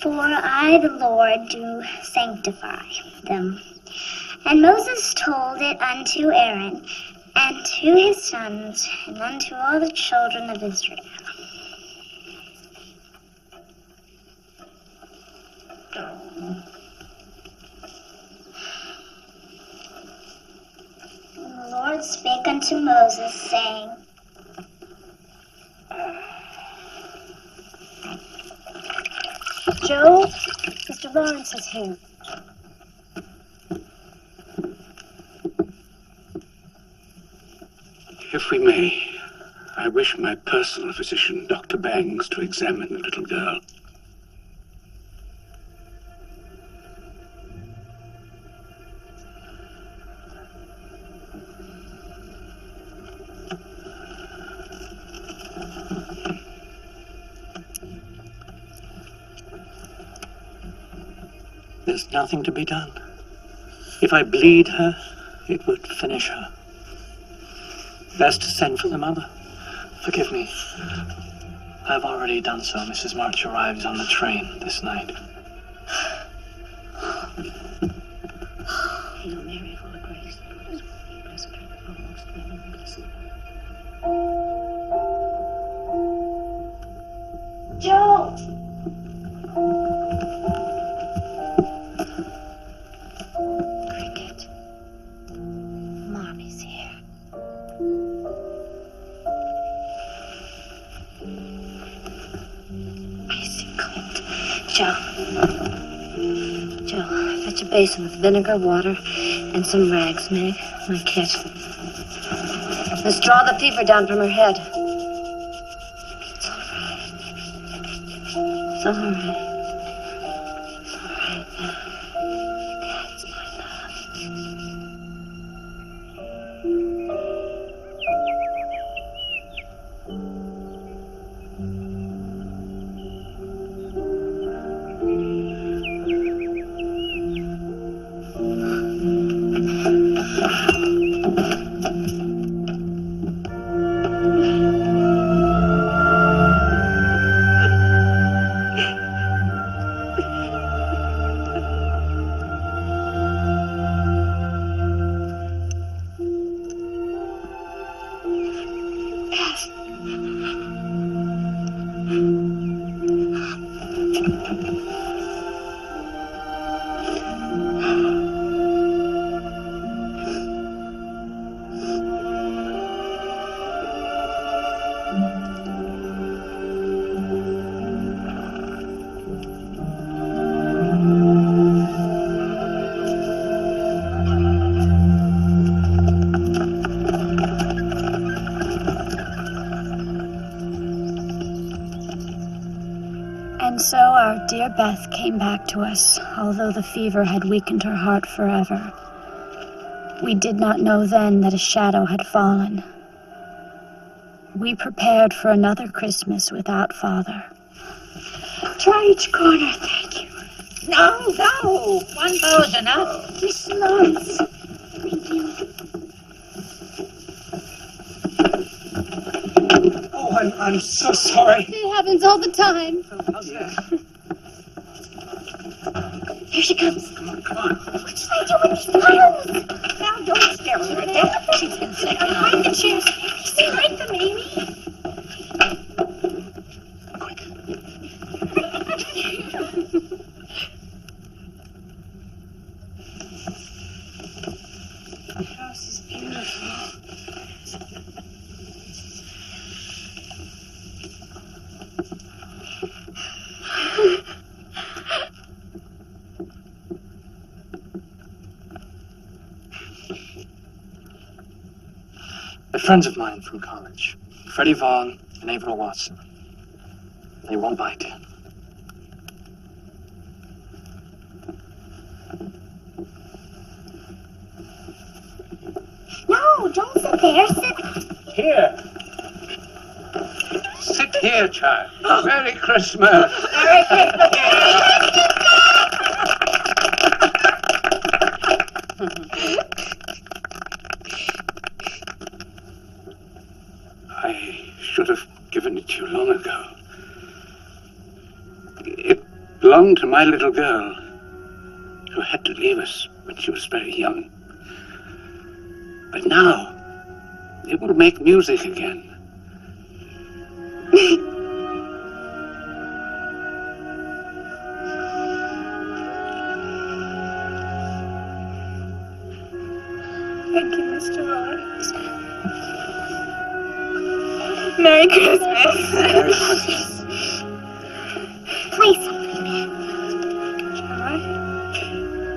For I, the Lord, do sanctify them. And Moses told it unto Aaron, and to his sons, and unto all the children of Israel. And the Lord spake unto Moses, saying, Joe, Mr. Lawrence is here. If we may, I wish my personal physician, Dr. Bangs, to examine the little girl. There's nothing to be done. If I bleed her, it would finish her. Best to send for the mother. Forgive me. I've already done so. Mrs. March arrives on the train this night. Hail Mary, full of grace, the Lord is with thee. Blessed art thou amongst women, and blessed is Joe! Cricket. Mommy's here. Icy cold. Joe, fetch a basin with vinegar, water, and some rags, Meg, my kit. Let's draw the fever down from her head. It's all right. It's all right now. That's my love. And so our dear Beth came back to us, although the fever had weakened her heart forever. We did not know then that a shadow had fallen. We prepared for another Christmas without Father. Try each corner, thank you. No, 1 bow's enough. Miss Lawrence. Thank you. Oh, I'm so sorry. It happens all the time. How's that? Here she comes. Come on. What should I do with these piles? Now, don't stare at her. Death. She's been sick. Behind the chairs. See right them, Amy. Quick. The house is beautiful. They're friends of mine from college. Freddie Vaughn and April Watson. They won't bite. No, don't sit there. Sit. Here. Sit here, child. Merry Christmas. Merry Christmas. I should have given it to you long ago. It belonged to my little girl, who had to leave us when she was very young. But now, it will make music again. Thank you, Mr. Rollins. Merry Christmas. Merry Christmas. Play something. All right.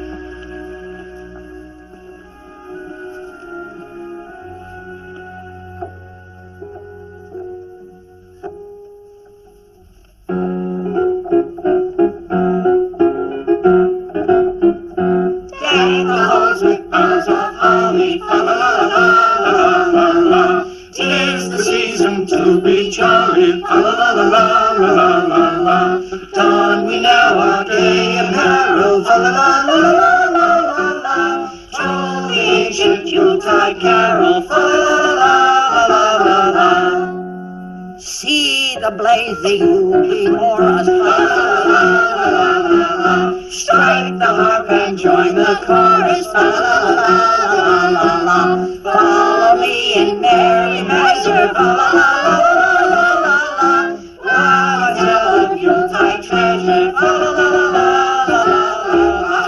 Deck the halls with boughs of holly, fa la la la la la la. 'Tis the season to be jolly, fa la la la la la la la. Don we now our gay apparel, fa la la la la la la la. Troll the ancient Yuletide carol, fa la la la la la la. See the blazing moon before us, fa la la la la la. Strike the harp and join the chorus, fa la la la la la. Follow me in merry measure, fa la la la la la. While I tell of Yuletide treasure, fa la la la la la.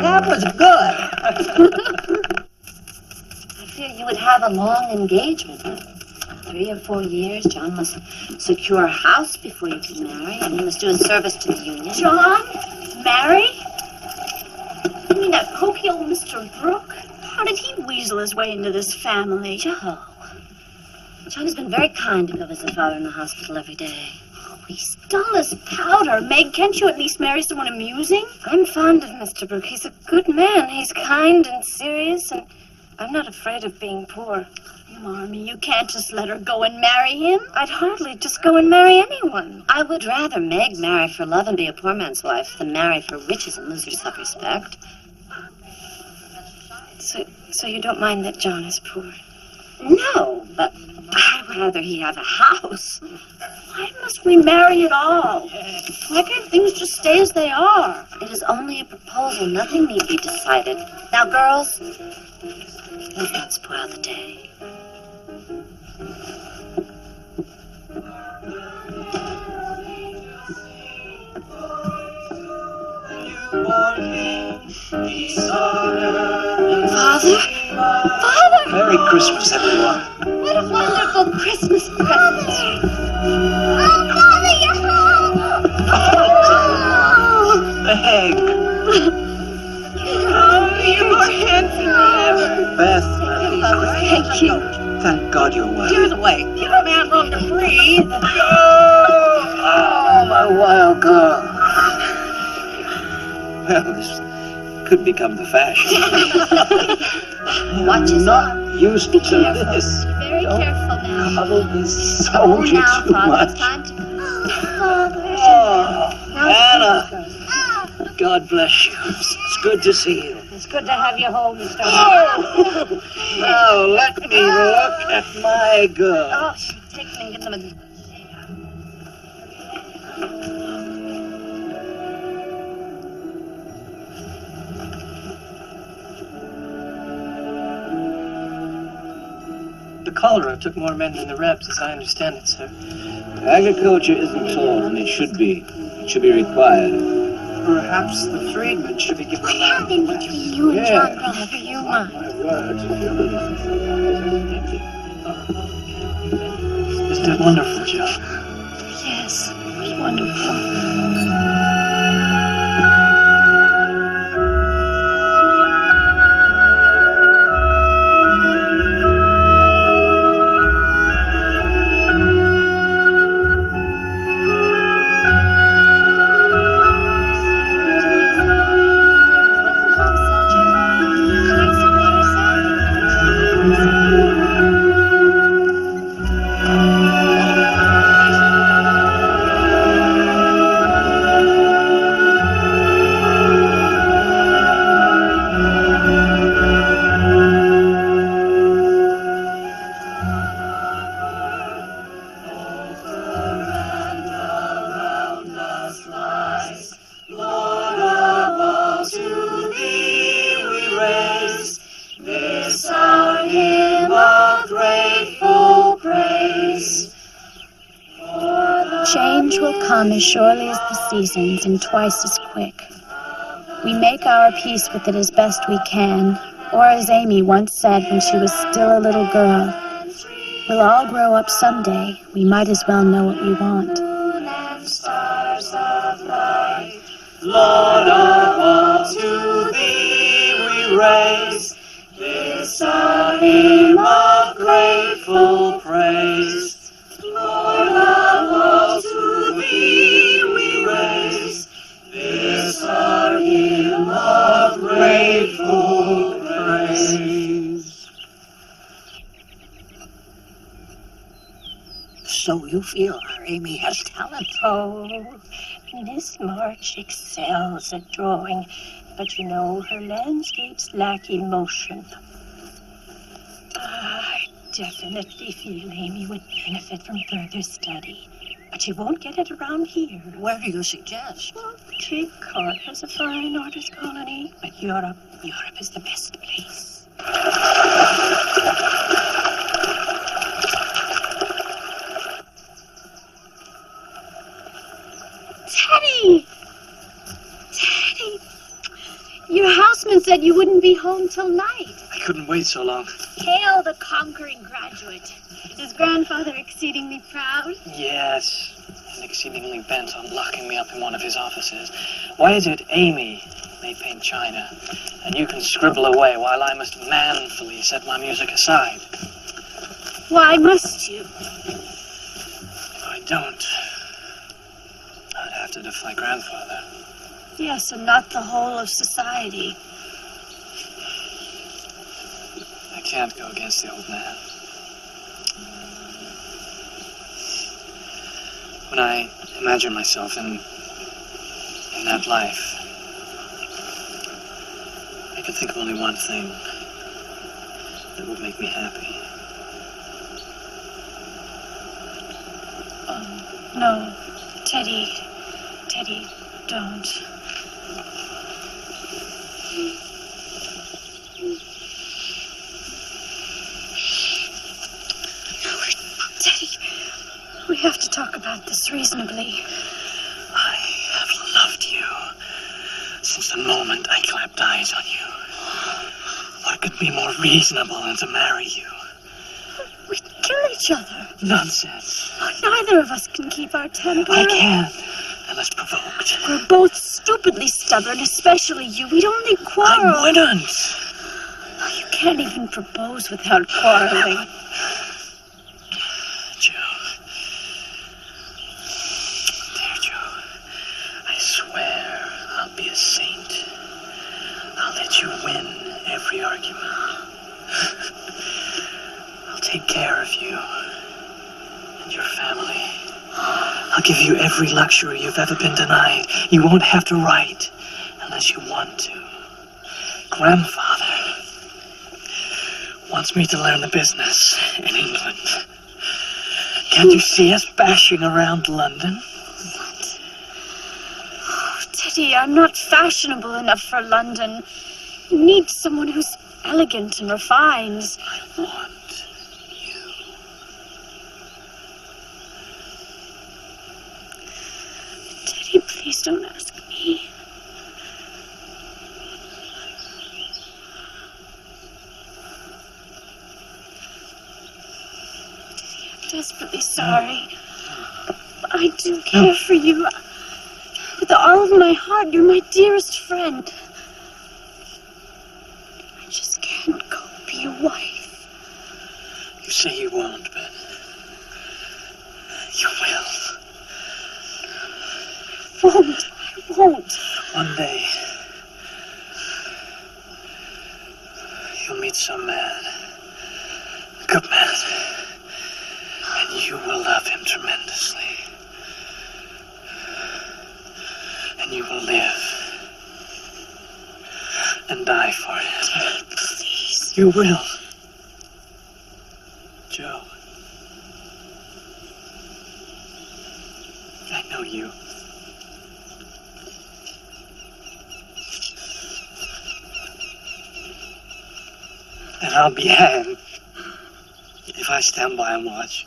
That was good. I fear you would have a long engagement. 3 or 4 years. John must secure a house before you can marry, and he must do his service to the union. John? Marry? You mean that pokey old Mr. Brooke? How did he weasel his way into this family? Joe. John has been very kind to go visit Father in the hospital every day. He's dull as powder. Meg, can't you at least marry someone amusing? I'm fond of Mr. Brooke. He's a good man. He's kind and serious, and I'm not afraid of being poor. Marmee, you can't just let her go and marry him. I'd hardly just go and marry anyone. I would rather Meg marry for love and be a poor man's wife than marry for riches and lose her self-respect. So you don't mind that John is poor? No, but I'd rather he have a house. Why must we marry at all? Why can't things just stay as they are? It is only a proposal. Nothing need be decided. Now, girls, let's not spoil the day. Father? Father! Merry Christmas, everyone. What a wonderful Christmas present. Oh, Father, you're home! Meg, Oh, you're more handsome than ever. Beth, Thank you. thank God you're well. Here's the way. Give a man room to breathe. Oh, my wild girl. Well, this could become the fashion. Watch his Not arm. used to this. Very careful now. Trouble this Oh, soldier now, too Father, much. it's time to... Oh, Anna, God bless you. It's good to see you. It's good to have you home, Mr. Oh, now let me look at my girl. Oh, take them and get them a... The cholera took more men than the Rebs, as I understand it, sir. Agriculture isn't taught, and it should be. It should be required. Perhaps the freedmen should be given What land. happened between you and Yeah. John, brother? You mind? My word. Isn't it wonderful, Joe? Yes, it's wonderful. Change will come as surely as the seasons, and twice as quick. We make our peace with it as best we can, or as Amy once said when she was still a little girl, we'll all grow up someday. We might as well know what we want. Lord of all, to thee we raise this our hymn of grateful praise. Lord of all, to thee we raise this our hymn of grateful praise. So you feel our Amy has talent? Oh, Miss March excels at drawing, but you know, her landscapes lack emotion. I definitely feel Amy would benefit from further study, but she won't get it around here. Where do you suggest? Well, Cape Cod has a fine artist colony, but Europe is the best place. Teddy! Teddy! Your houseman said you wouldn't be home till night. I couldn't wait so long. Hail the conquering graduate. Is grandfather exceedingly proud? Yes, and exceedingly bent on locking me up in one of his offices. Why is it Amy may paint China, and you can scribble away while I must manfully set my music aside? Why must you? If I don't, I'd have to defy grandfather. Yes, and not the whole of society. I can't go against the old man. When I imagine myself in that life, I can think of only one thing that would make me happy. Oh, no, Teddy, don't. Teddy, we have to talk about this reasonably. I have loved you since the moment I clapped eyes on you. What could be more reasonable than to marry you? We'd kill each other. Nonsense. Neither of us can keep our temper. I can, unless provoked. We're both stupidly stubborn, especially you. We'd only quarrel. I wouldn't. You can't even propose without quarreling. Joe. Dear Joe, I swear I'll be a saint. I'll let you win every argument. I'll take care of you and your family. I'll give you every luxury you've ever been denied. You won't have to write unless you want to. Grandfather wants me to learn the business in England. Can't you see us bashing around London? What? Oh, Teddy, I'm not fashionable enough for London. You need someone who's elegant and refined. I want you. Teddy, please don't ask me. I'm desperately sorry. I do care for you. With all of my heart, you're my dearest friend. I just can't go be your wife. You say you won't, but you will. I won't. One day, you'll meet some man, a good man, and you will love him tremendously. And you will live and die for it. Please. You will. Joe. I know you. And I'll be hanged if I stand by and watch.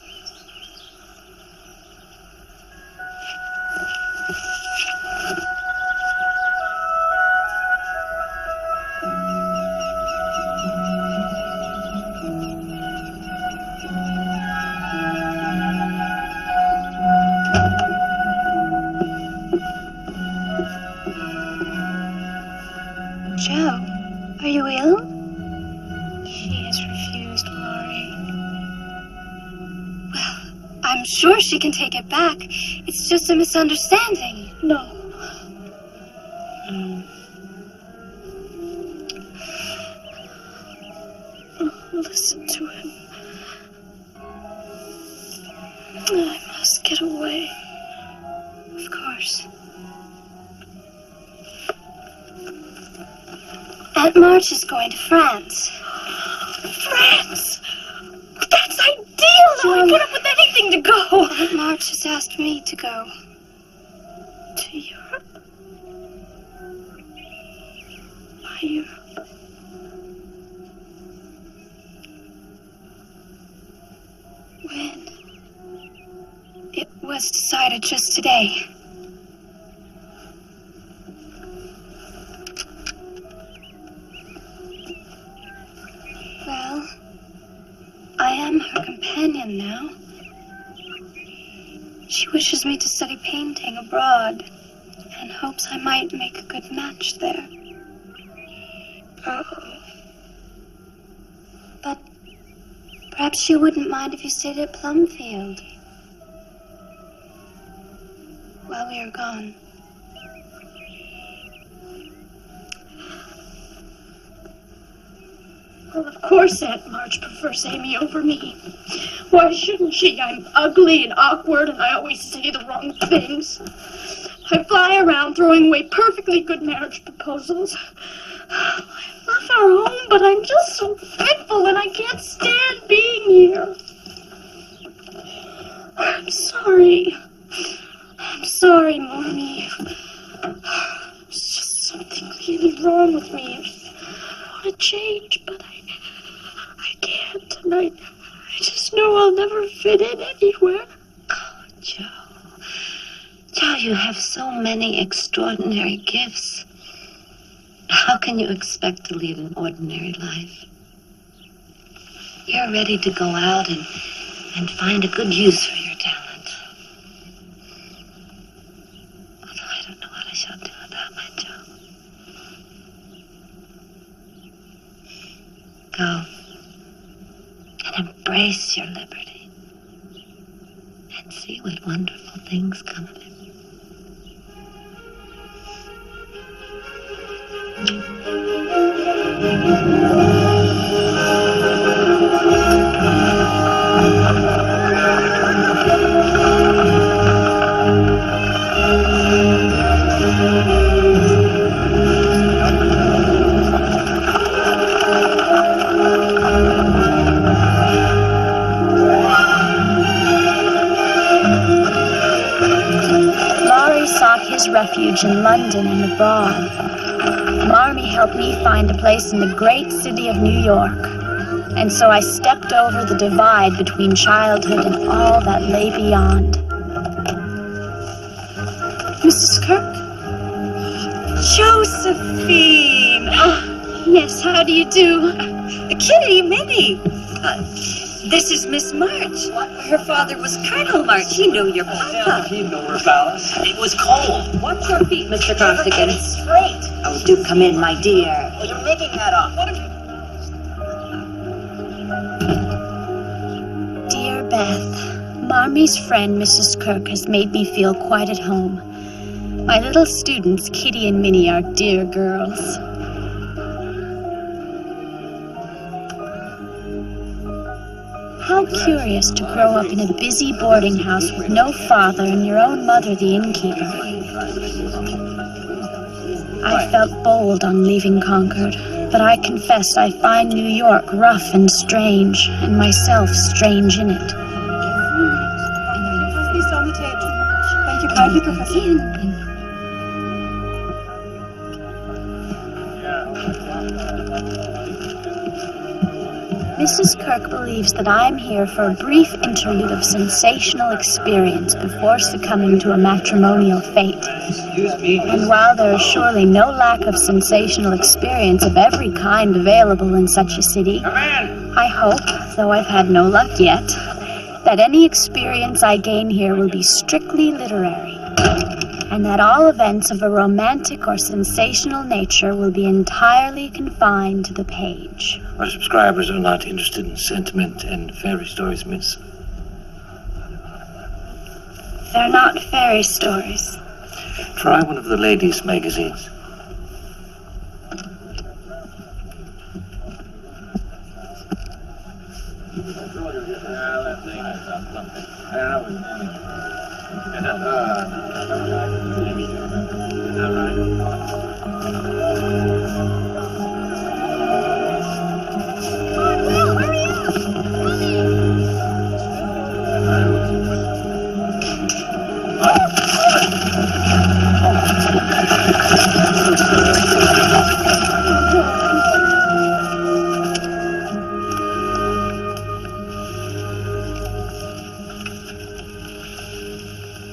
can take it back. It's just a misunderstanding. No. Listen to him. I must get away. Of course. Aunt March is going to France. France! That's ideal! I would put up with anything to go. Aunt March has asked me to go. To Europe? Why Europe? When? It was decided just today. Well, I am her companion now. She wishes me to study painting abroad and hopes I might make a good match there. But perhaps she wouldn't mind if you stayed at Plumfield while we are gone. Well, of course Aunt March prefers Amy over me. Why shouldn't she? I'm ugly and awkward, and I always say the wrong things. I fly around throwing away perfectly good marriage proposals. I love our home, but I'm just so fitful, and I can't stand being here. I'm sorry. I'm sorry, Mommy. There's just something really wrong with me. I want to change, but I can't, and I just know I'll never fit in anywhere. Oh, Joe. Joe, you have so many extraordinary gifts. How can you expect to lead an ordinary life? You're ready to go out and find a good use for your talent. Although I don't know what I shall do without my Joe. Go and embrace your liberty and see what wonderful things come of it. Laurie sought his refuge in London and abroad. Marmee helped me find a place in the great city of New York. And so I stepped over the divide between childhood and all that lay beyond. Mrs. Kirk? Josephine! Oh, yes, how do you do? Kitty, Minnie! This is Miss March. Her father was Colonel March. He knew your papa. He'd know her, Alice. It was cold. Watch your feet, Mr. Costigan. Straight. Oh, do come in, my dear. Well, you're making that up. What if you... Dear Beth, Marmee's friend Mrs. Kirk has made me feel quite at home. My little students, Kitty and Minnie, are dear girls. How curious to grow up in a busy boarding house with no father and your own mother the innkeeper. I felt bold on leaving Concord, but I confess I find New York rough and strange, and myself strange in it. Please on the table. Thank you kindly, Professor. Mrs. Kirk believes that I am here for a brief interlude of sensational experience before succumbing to a matrimonial fate. Excuse me. And while there is surely no lack of sensational experience of every kind available in such a city, I hope, though I've had no luck yet, that any experience I gain here will be strictly literary, and that all events of a romantic or sensational nature will be entirely confined to the page. Our subscribers are not interested in sentiment and fairy stories, miss. They're not fairy stories. Try one of the ladies' magazines.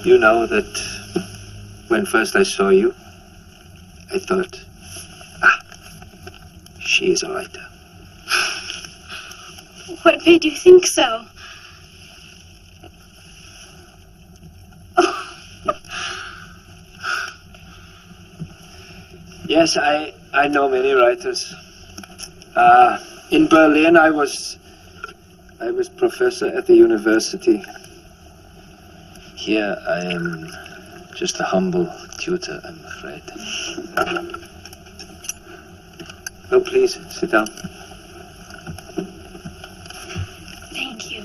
You know that when first I saw you, I thought, she is a writer. What made you think so? Yes, I know many writers. In Berlin, I was professor at the university. Here, I am just a humble tutor, I'm afraid. Oh, please, sit down. Thank you.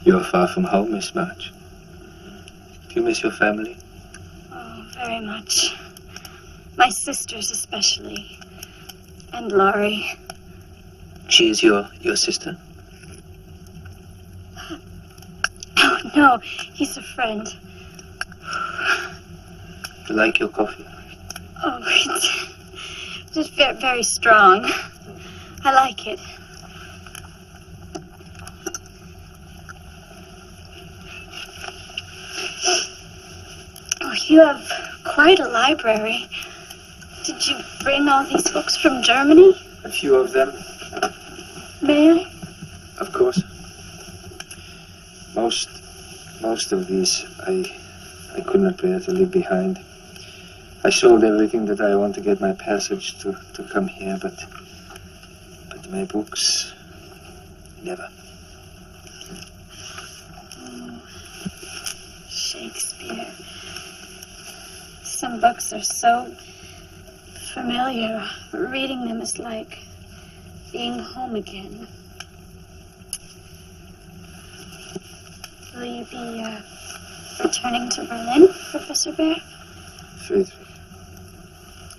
You're far from home, Miss March. Do you miss your family? Oh, very much. My sisters especially. And Laurie. She is your sister? Oh, no, he's a friend. You like your coffee? Oh, it's just very, very strong. I like it. Oh, you have quite a library. Did you bring all these books from Germany? A few of them, May I? of course. Most of these I could not bear to leave behind. I sold everything that I want to get my passage to come here, but my books, never. Shakespeare. Some books are so familiar. Reading them is like being home again. Will you be returning to Berlin, Professor Bear? Friedrich.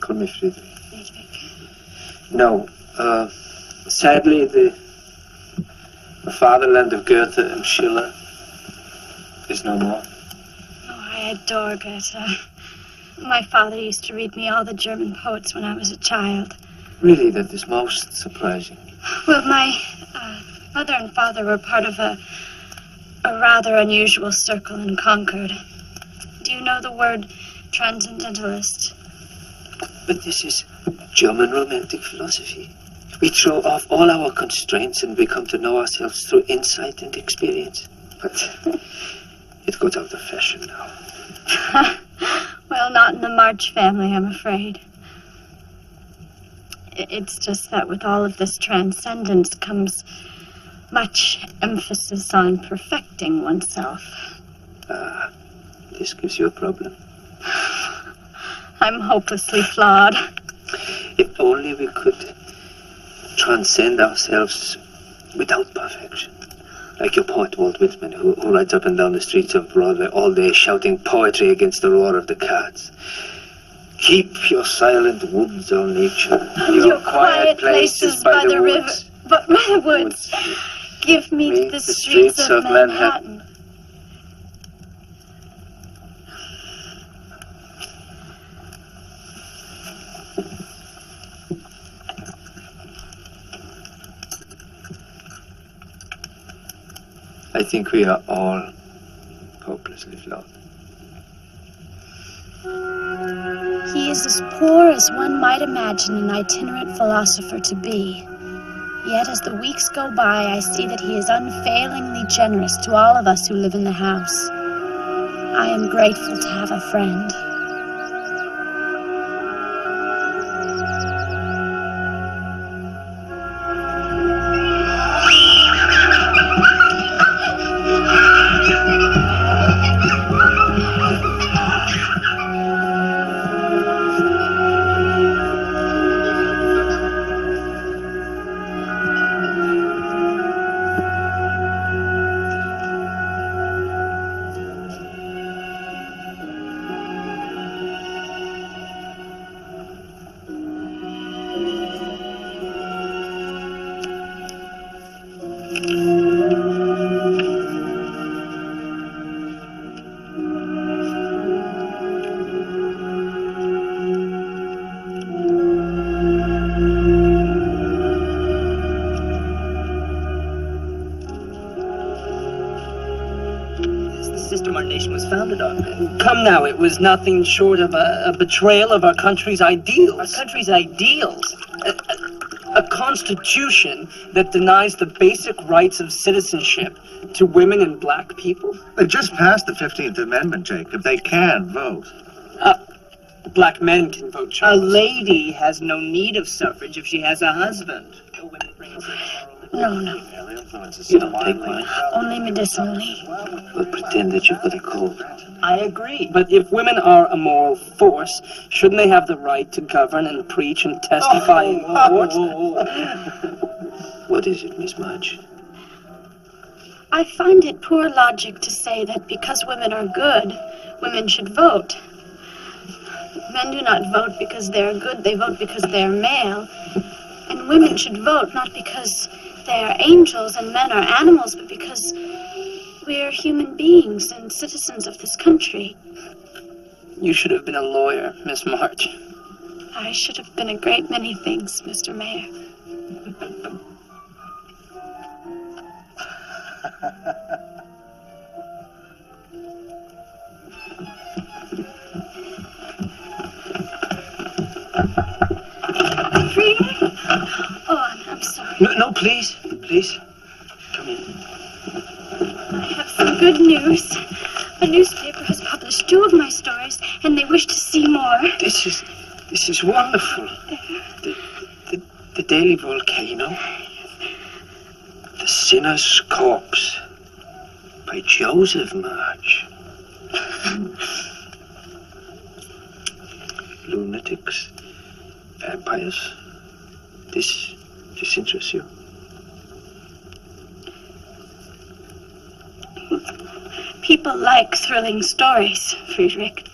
Call me Friedrich. Friedrich. No, sadly the fatherland of Goethe and Schiller is no more. Oh, I adore Goethe. My father used to read me all the German poets when I was a child. Really, that is most surprising. Well, my mother and father were part of a rather unusual circle in Concord. Do you know the word transcendentalist? But this is German romantic philosophy. We throw off all our constraints and we come to know ourselves through insight and experience. But it goes out of fashion now. Well, not in the March family, I'm afraid. It's just that with all of this transcendence comes much emphasis on perfecting oneself. This gives you a problem. I'm hopelessly flawed. If only we could transcend ourselves without perfection. Like your poet Walt Whitman, who rides up and down the streets of Broadway all day shouting poetry against the roar of the carts. Keep your silent woods, O nature. Your quiet places by the river. But by the woods. Give me the streets of Manhattan. I think we are all hopelessly flawed. He is as poor as one might imagine an itinerant philosopher to be. Yet as the weeks go by, I see that he is unfailingly generous to all of us who live in the house. I am grateful to have a friend. Our nation was founded on. Come now, it was nothing short of a betrayal of our country's ideals. Our country's ideals? A constitution that denies the basic rights of citizenship to women and black people? They just passed the 15th Amendment, Jacob. They can vote. Black men can vote, Charles. A lady has no need of suffrage if she has a husband. No. You don't take mine. Only medicinally. We'll pretend that you've got a cold. I agree. But if women are a moral force, shouldn't they have the right to govern and preach and testify in court? What is it, Miss March? I find it poor logic to say that because women are good, women should vote. Men do not vote because they're good, they vote because they're male. And women should vote not because they are angels and men are animals, but because we're human beings and citizens of this country. You should have been a lawyer, Miss March. I should have been a great many things, Mr. Mayor. Friedrich? Oh, I'm sorry. No, please. Come in. I have some good news. A newspaper has published 2 of my stories, and they wish to see more. This is wonderful. The Daily Volcano. The Sinner's Corpse by Joseph March. Lunatics. Vampires. This interests you? People like thrilling stories, Friedrich.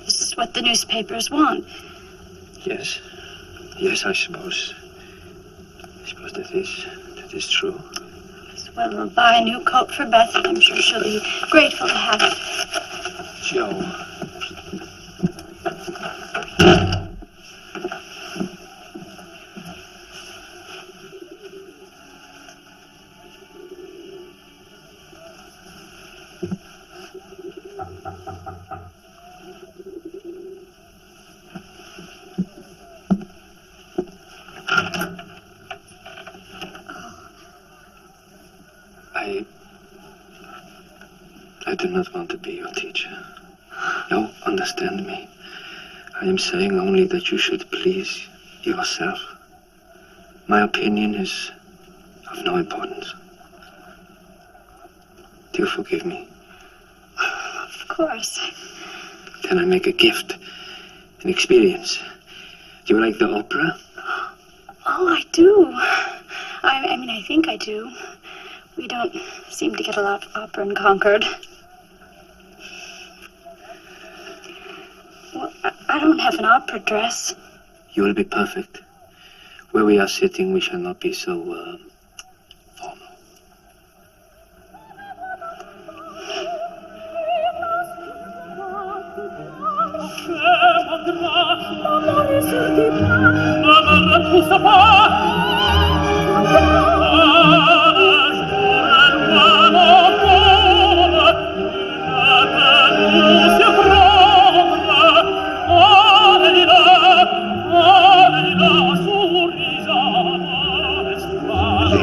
This is what the newspapers want. Yes, I suppose. That is true. Well, we'll buy a new coat for Beth, and I'm sure she'll be grateful to have it. Joe. I do not want to be your teacher. No, understand me. I am saying only that you should please yourself. My opinion is of no importance. Do you forgive me? Of course. Can I make a gift? An experience? Do you like the opera? Oh, I do. I mean, I think I do. We don't seem to get a lot of opera in Concord. Well, I don't have an opera dress. You will be perfect. Where we are sitting, we shall not be so, formal.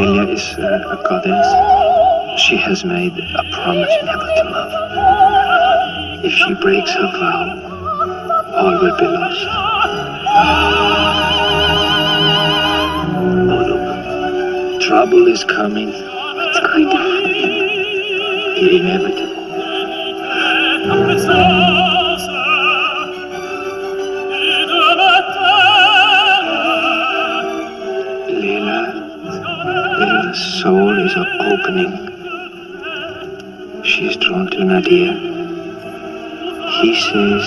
Lelia is a goddess. She has made a promise never to love. If she breaks her vow, all will be lost. Oh, look. Trouble is coming. What's going to happen? The inevitable. Leila's soul is opening. She is drawn to Nadir. He says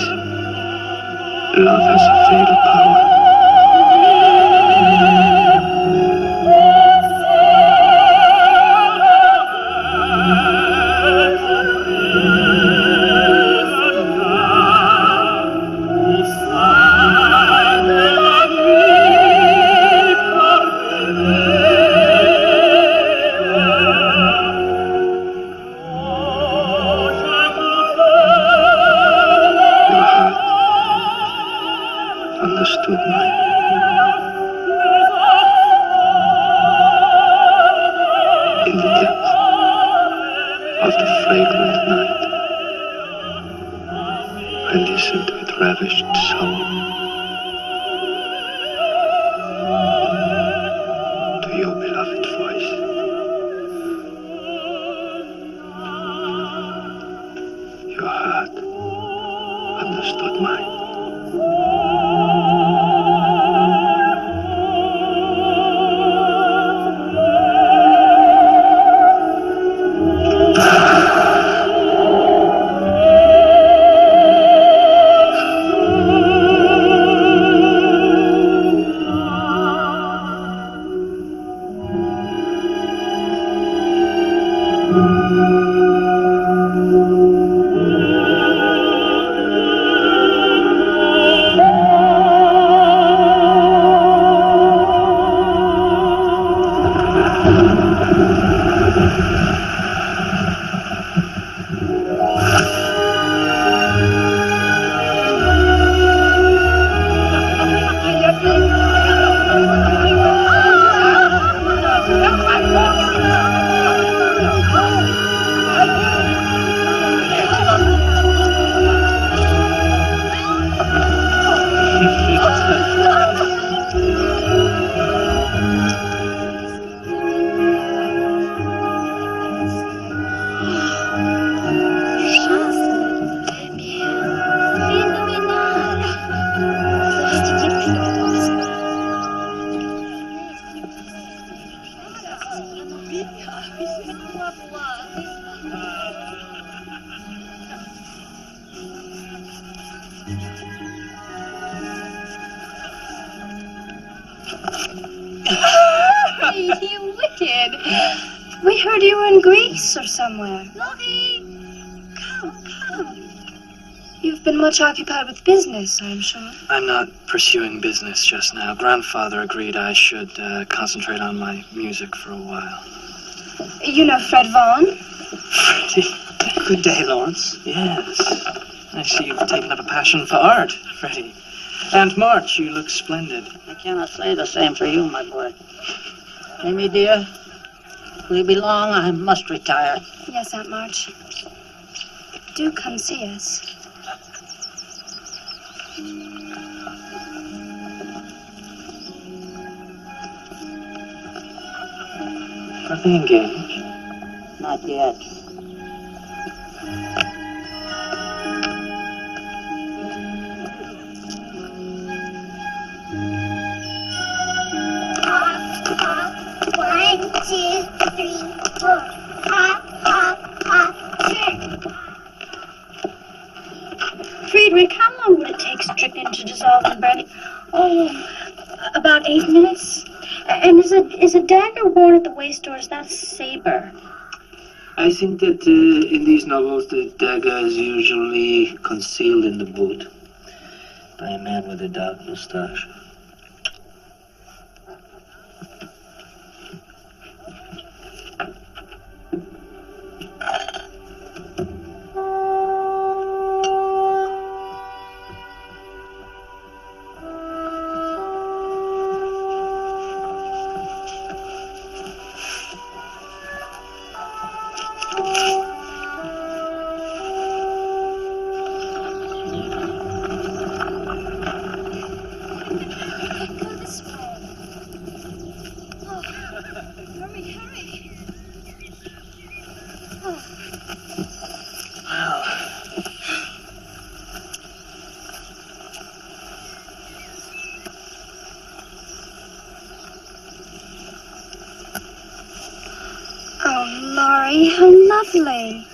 love has a fatal power. Understood mine. In the depth of the fragrant night, I listened with ravished soul to your beloved voice. Your heart understood mine. You wicked. We heard you were in Greece or somewhere. Come. You've been much occupied with business, I'm sure. I'm not pursuing business just now. Grandfather agreed I should concentrate on my music for a while. You know Fred Vaughan? Freddie. Good day, Lawrence. Yes. I see you've taken up a passion for art, Freddie. Aunt March, you look splendid. I cannot say the same for you, my boy. Amy, dear, will you be long? I must retire. Yes, Aunt March. Do come see us. Are they engaged? Not yet. One, two, three, four. Hop, hop, hop, sure. Friedrich, how long would it take strychnine to dissolve in brandy? Oh, about 8 minutes. And is a dagger worn at the waist, or is that a saber? I think that in these novels, the dagger is usually concealed in the boot by a man with a dark mustache. Daddy, how lovely.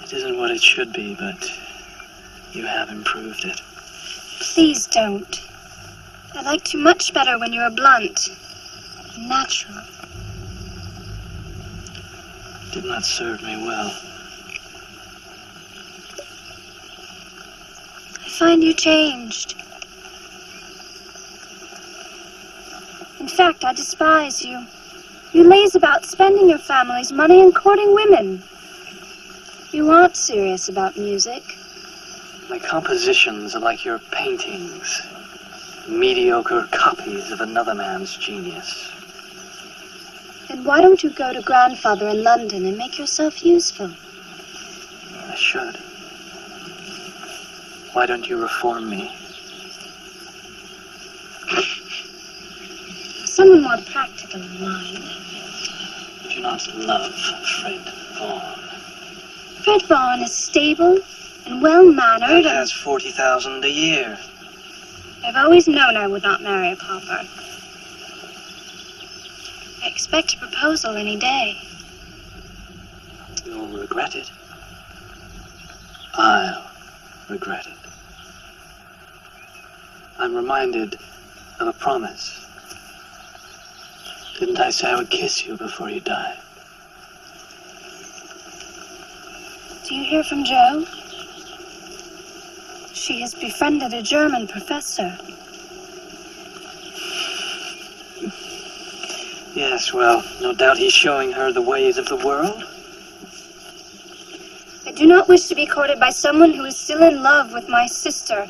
It isn't what it should be, but you have improved it. Please don't. I liked you much better when you were blunt and natural. Did not serve me well. I find you changed. In fact, I despise you. You laze about spending your family's money and courting women. You aren't serious about music. My compositions are like your paintings. Mediocre copies of another man's genius. Then why don't you go to grandfather in London and make yourself useful? I should. Why don't you reform me? Someone more practical in mind. I do not love Fred Vaughan. Fred Vaughan is stable and well-mannered He and... has 40,000 a year. I've always known I would not marry a pauper. I expect a proposal any day. You'll regret it. I'll regret it. I'm reminded of a promise. Didn't I say I would kiss you before you die? Do you hear from Jo? She has befriended a German professor. Yes, well, no doubt he's showing her the ways of the world. I do not wish to be courted by someone who is still in love with my sister.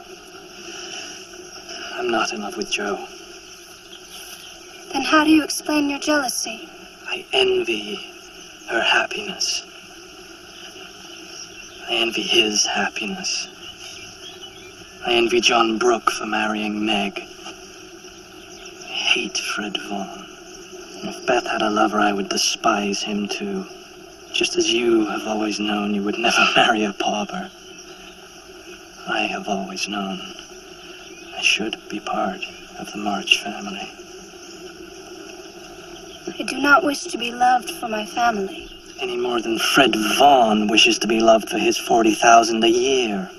I'm not in love with Jo. Then how do you explain your jealousy? I envy her happiness. I envy his happiness. I envy John Brooke for marrying Meg. I hate Fred Vaughan. If Beth had a lover, I would despise him too. Just as you have always known you would never marry a pauper. I have always known I should be part of the March family. I do not wish to be loved for my family. Any more than Fred Vaughan wishes to be loved for his 40,000 a year.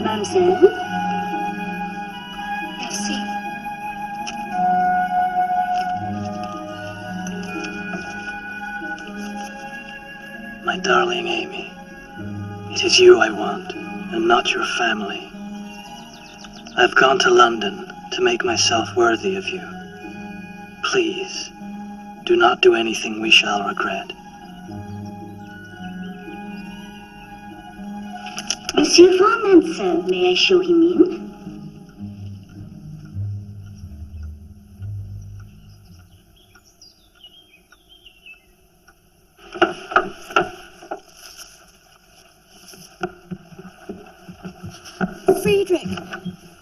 Mademoiselle? Merci. My darling Amy, it is you I want, and not your family. I've gone to London to make myself worthy of you. Please, do not do anything we shall regret. Monsieur Vaughan, mademoiselle, may I show him in? Friedrich,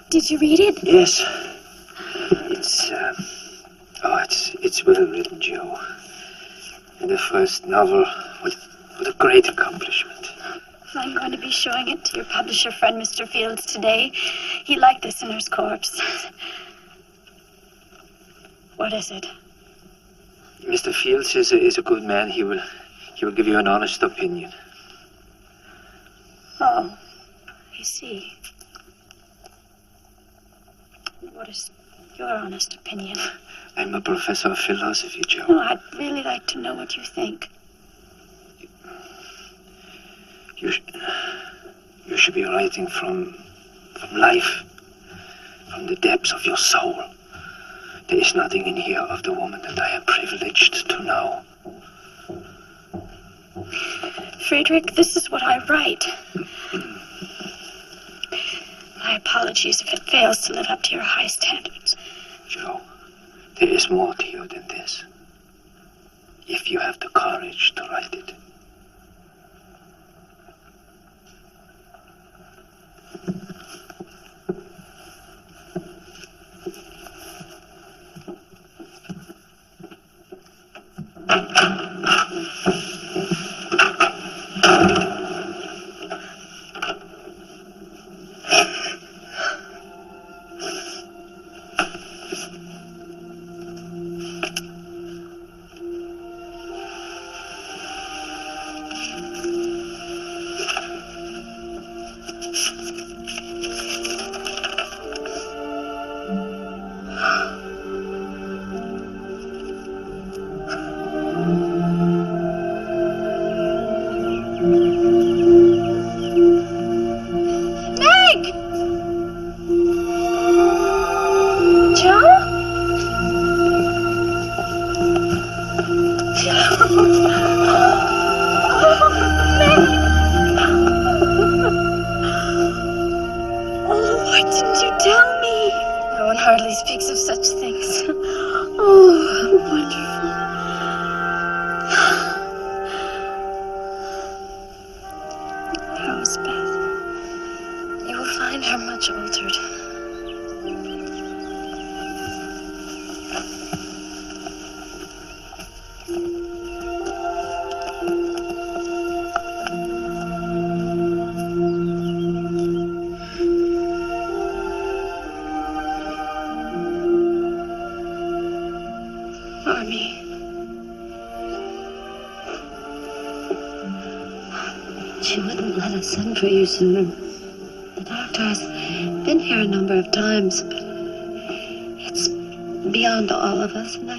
did you read it? Yes. It's well written, Joe. And the first novel, what a great accomplishment. I'm going to be showing it to your publisher friend, Mr. Fields, today. He liked The Sinner's Corpse. What is it? Mr. Fields is a good man. He will give you an honest opinion. Oh, I see. What is your honest opinion? I'm a professor of philosophy, Joe. No, I'd really like to know what you think. You should be writing from life, from the depths of your soul. There is nothing in here of the woman that I am privileged to know. Friedrich, this is what I write. My apologies if it fails to live up to your high standards. Joe, there is more to you than this. If you have the courage to write it. Why didn't you tell me? No one hardly speaks of such things. Oh, wonderful. How's Beth? You will find her much altered. Mommy. She wouldn't let us send for you sooner. The doctor has been here a number of times, but it's beyond all of us, and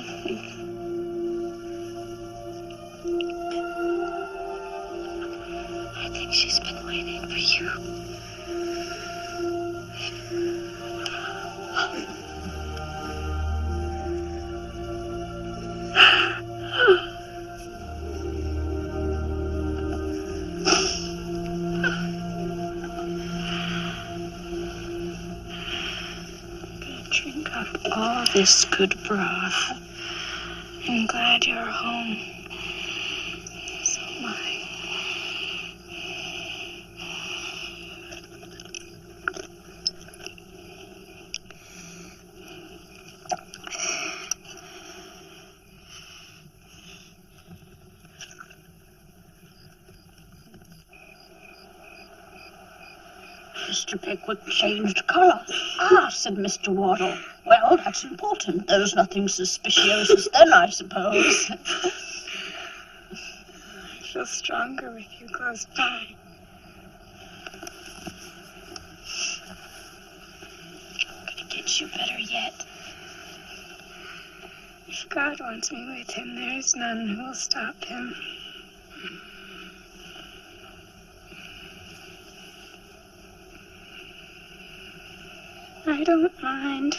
I think she's been waiting for you. Drink up all this good broth. I'm glad you're home. So am I. Mr. Pickwick changed colour. Ah, said Mr. Wardle. Well, that's important. There's nothing suspicious then, I suppose. I feel stronger with you close by. I'm gonna get you better yet. If God wants me with him, there is none who will stop him. I don't mind.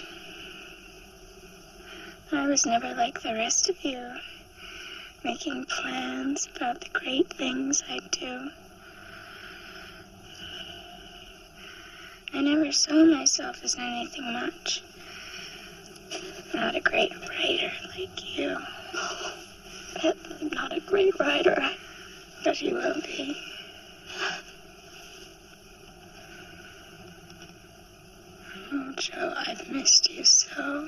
I was never like the rest of you, making plans about the great things I'd do. I never saw myself as anything much. Not a great writer like you. But I'm not a great writer, but you will be. Oh, Joe, I've missed you so.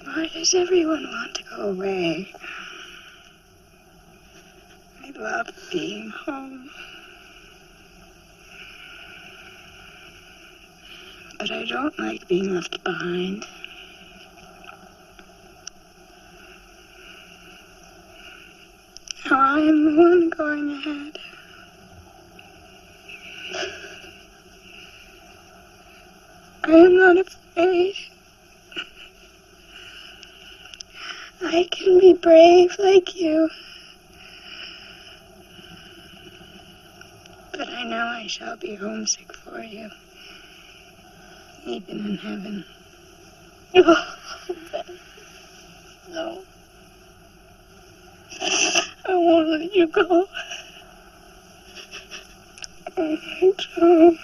Why does everyone want to go away? I love being home. But I don't like being left behind. Now I am the one going ahead. I am not afraid. I can be brave like you. But I know I shall be homesick for you. Even in heaven. No. I won't let you go. Oh, Joe.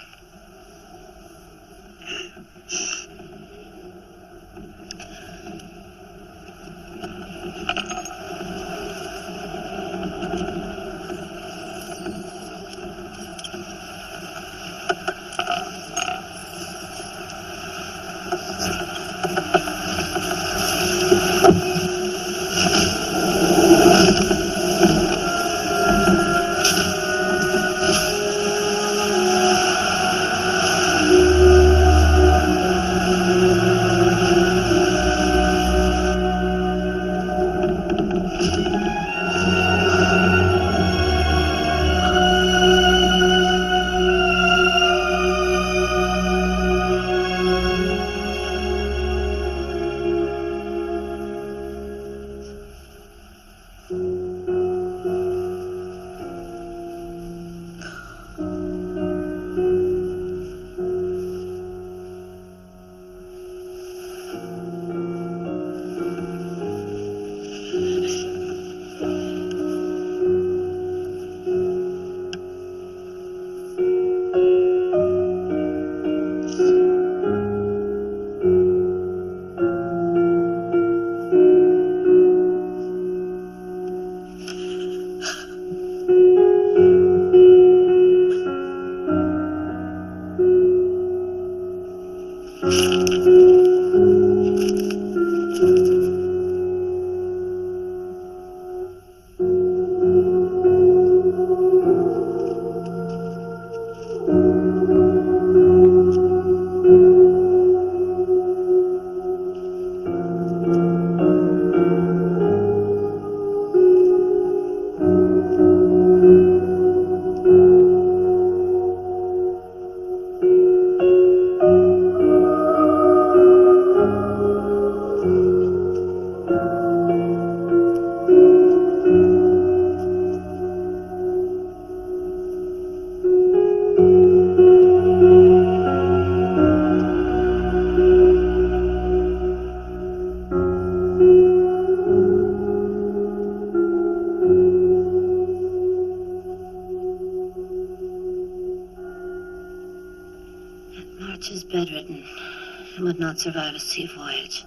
cannot survive a sea voyage.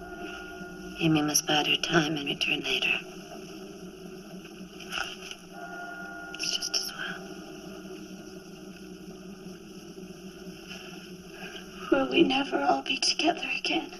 Amy must bide her time and return later. It's just as well. Will we never all be together again?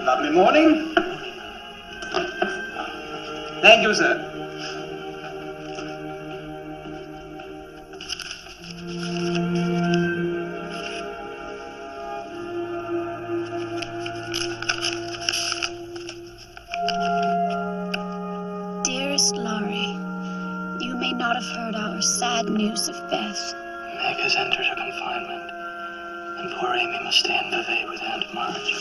Lovely morning. Thank you, sir. Dearest Laurie, you may not have heard our sad news of Beth. Meg has entered her confinement, and poor Amy must stay in Vevey with Aunt Marge.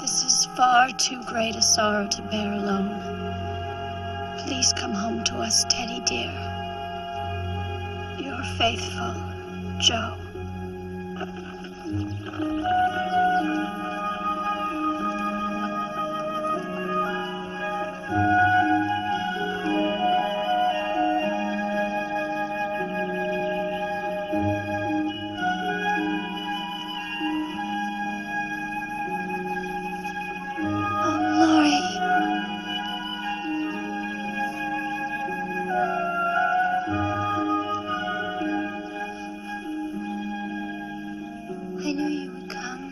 This is far too great a sorrow to bear alone. Please come home to us, Teddy dear. Your faithful, Joe. I knew you would come.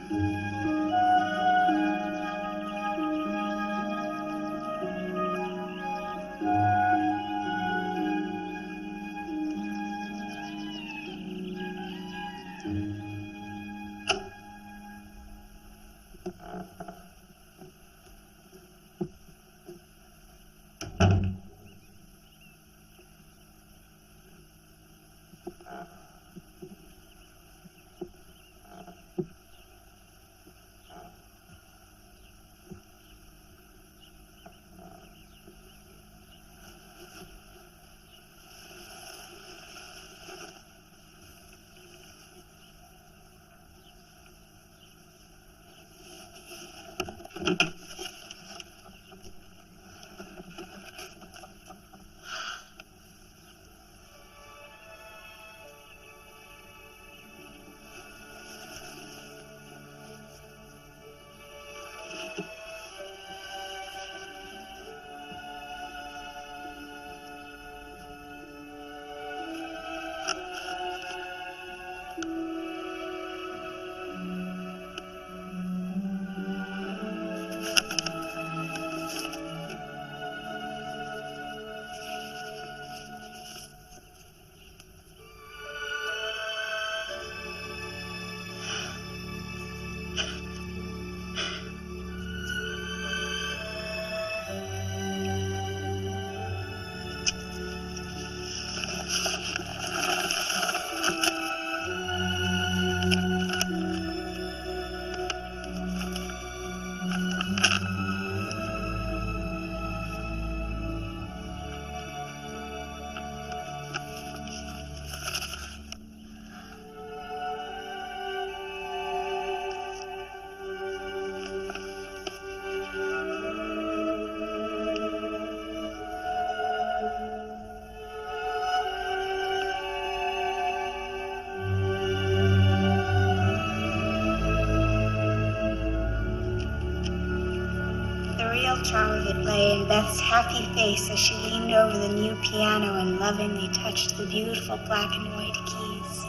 Charlotte lay in Beth's happy face as she leaned over the new piano and lovingly touched the beautiful black and white keys.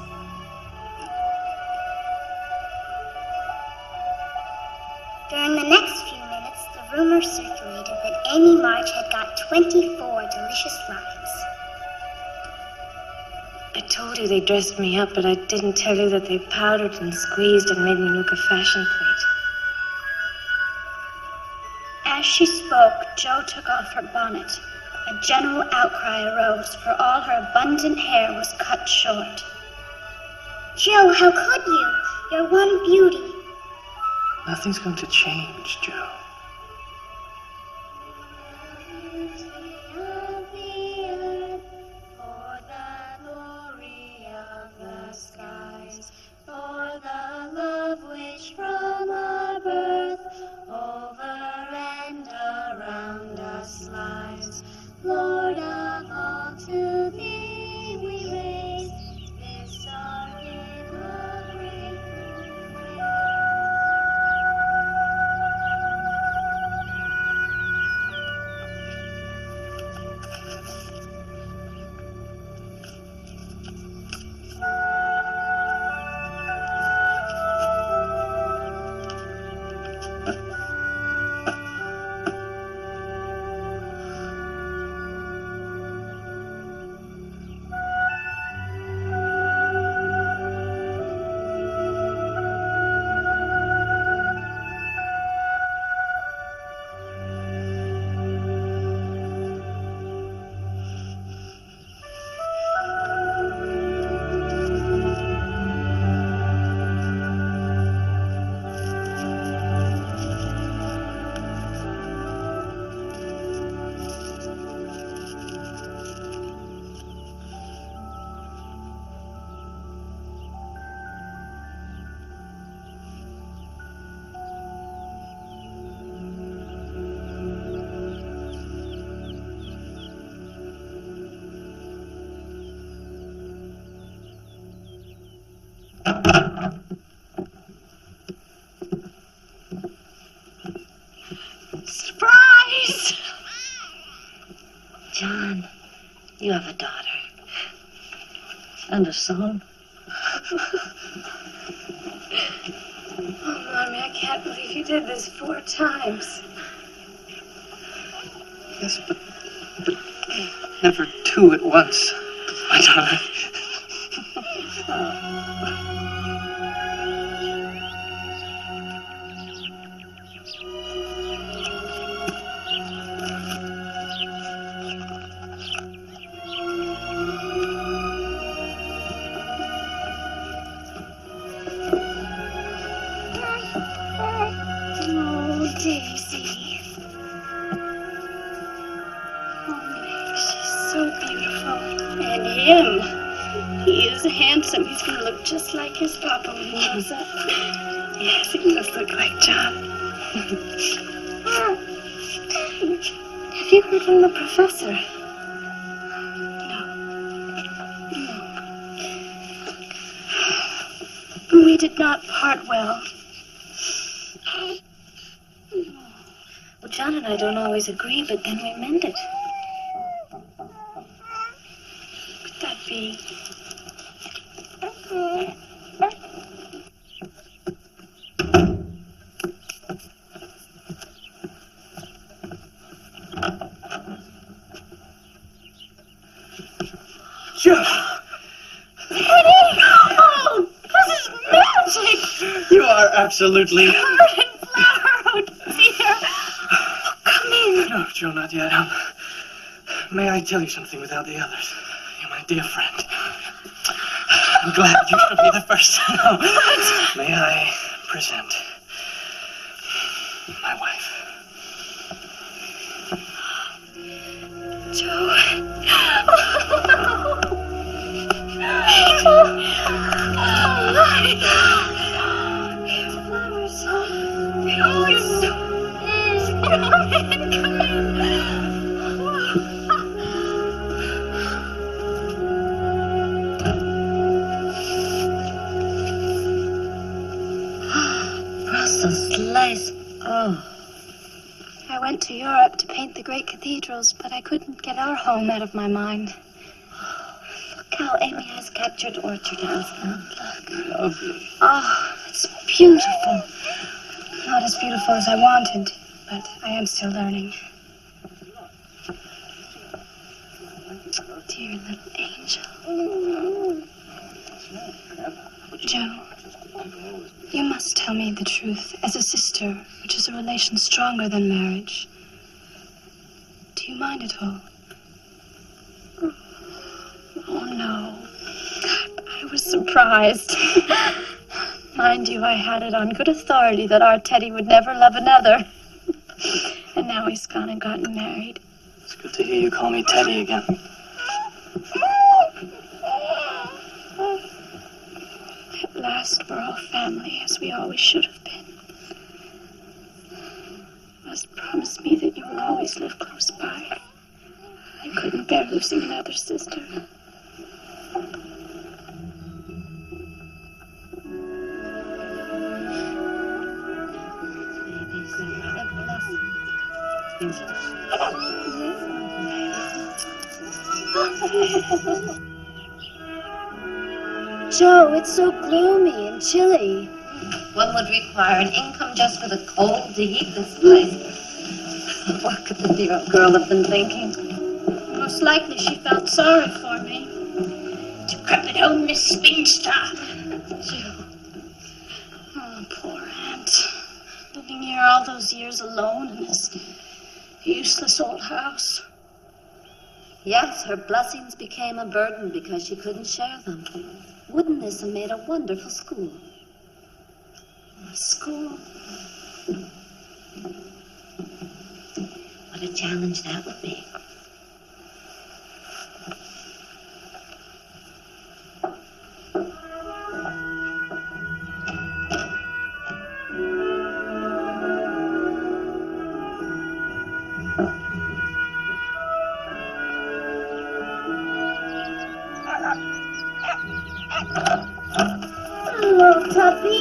During the next few minutes, the rumor circulated that Amy March had got 24 delicious lines. I told you they dressed me up, but I didn't tell you that they powdered and squeezed and made me look a fashion plate. As she spoke, Jo took off her bonnet. A general outcry arose, for all her abundant hair was cut short. Jo, how could you? You're one beauty. Nothing's going to change, Joe. Lord of all, to thee we raise this our hymn of grateful Surprise! John, you have a daughter. And a son. Oh, Mommy, I can't believe you did this 4 times. Yes, but never 2 at once, my darling. Oh, Daisy. Oh, she's so beautiful. And him. He is handsome. He's going to look just like his papa when he grows up. Yes, he does look like John. Have you heard from the professor? We did not part well. Well, John and I don't always agree, but then we mend it. Could that be? Joe! Oh, this is magic! You are absolutely... Covered in flower, oh dear. Come in. No, Joe, not yet. May I tell you something without the others? You're my dear friend. I'm glad you should be the first to know. May I present my wife? Joe. Flowers. Oh, you're so... Come in. Brussels lace. Oh. I went to Europe to paint the great cathedrals, but I couldn't get our home out of my mind. Look how Amy has captured Orchard House. Look. Lovely. Oh, it's beautiful. Not as beautiful as I wanted, but I am still learning. Dear little angel. Joe, you must tell me the truth as a sister, which is a relation stronger than marriage. Do you mind at all? Oh, no. I was surprised. Mind you, I had it on good authority that our Teddy would never love another. And now he's gone and gotten married. It's good to hear you call me Teddy again. At last, we're all family, as we always should have been. You must promise me that you will always live close by. I couldn't bear losing another sister. Joe, it's so gloomy and chilly. One would require an income just for the cold to heat this place. What could the dear girl have been thinking? Most likely she felt sorry for me. Decrepit homeless spinster. Joe. Oh, poor aunt. Living here all those years alone in this useless old house. Yes, her blessings became a burden because she couldn't share them. Wouldn't this have made a wonderful school? A school? What a challenge that would be. Hello, puppy.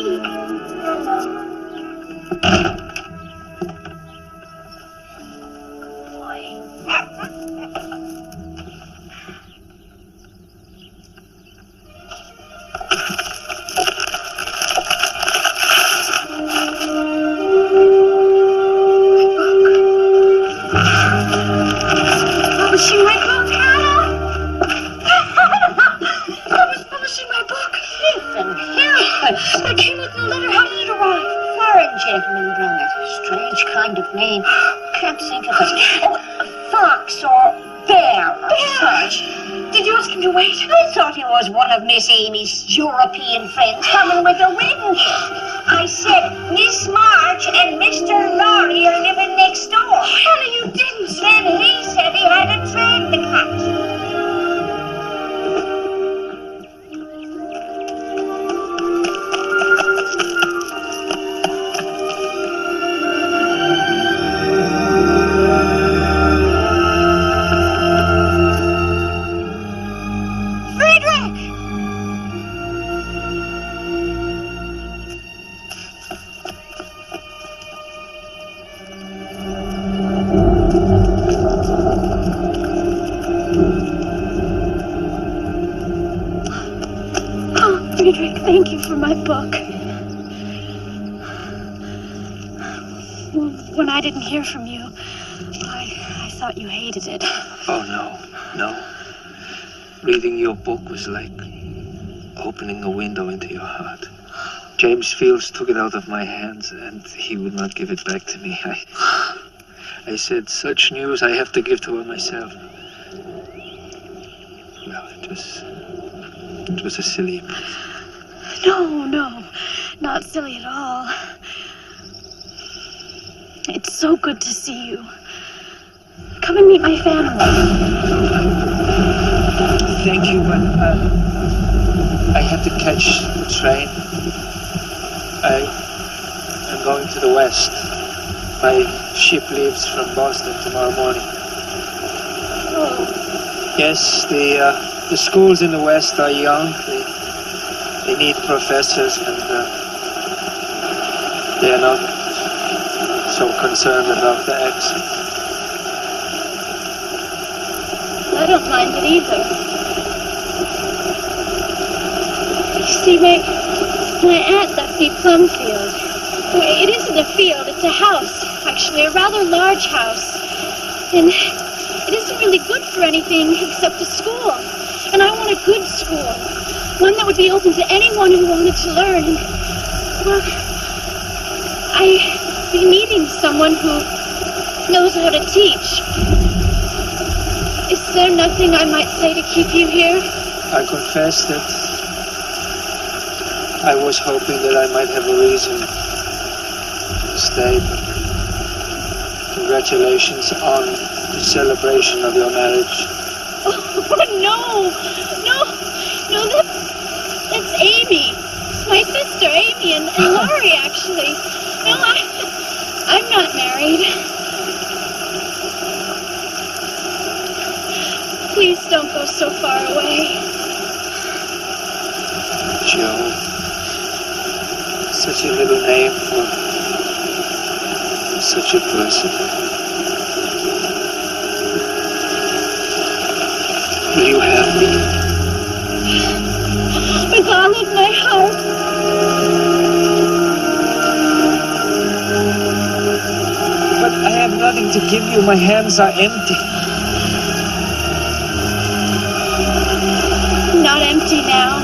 Publishing my book, Hannah! Publishing my book! That came with the letter. How did it arrive? Foreign gentleman brung it. Strange kind of name. Can't think of it. Oh, fox or bear or such. Did you ask him to wait? I thought he was one of Miss Amy's European friends coming with a wedding gift. I said, Miss March and Mr. Laurie are living next door. Hannah, you didn't. Then he said he had a train to catch. Friedrich, thank you for my book. When I didn't hear from you, I thought you hated it. Oh, no. Reading your book was like opening a window into your heart. James Fields took it out of my hands, and he would not give it back to me. I said, such news I have to give to her myself. Well, it was a silly impulse. No, not silly at all. It's so good to see you. Come and meet my family. Thank you, but I have to catch the train. I'm going to the west. My ship leaves from Boston tomorrow morning. Oh, Yes, the schools in the west are young. They need professors, and they are not so concerned about the accent. I don't mind it either. You see, my aunt left me Plumfield. Well, it isn't a field, it's a house. Actually, a rather large house. And it isn't really good for anything except a school. And I want a good school. One that would be open to anyone who wanted to learn. Well, I'd be needing someone who knows how to teach. Is there nothing I might say to keep you here? I confess that I was hoping that I might have a reason to stay, but congratulations on the celebration of your marriage. Oh, no, that's Amy. My sister, Amy, and Laurie, actually. No, I'm not married. Please don't go so far away. Joe. Such a little name for such a person. Will you have me? With all of my heart. But I have nothing to give you. My hands are empty. Not empty now.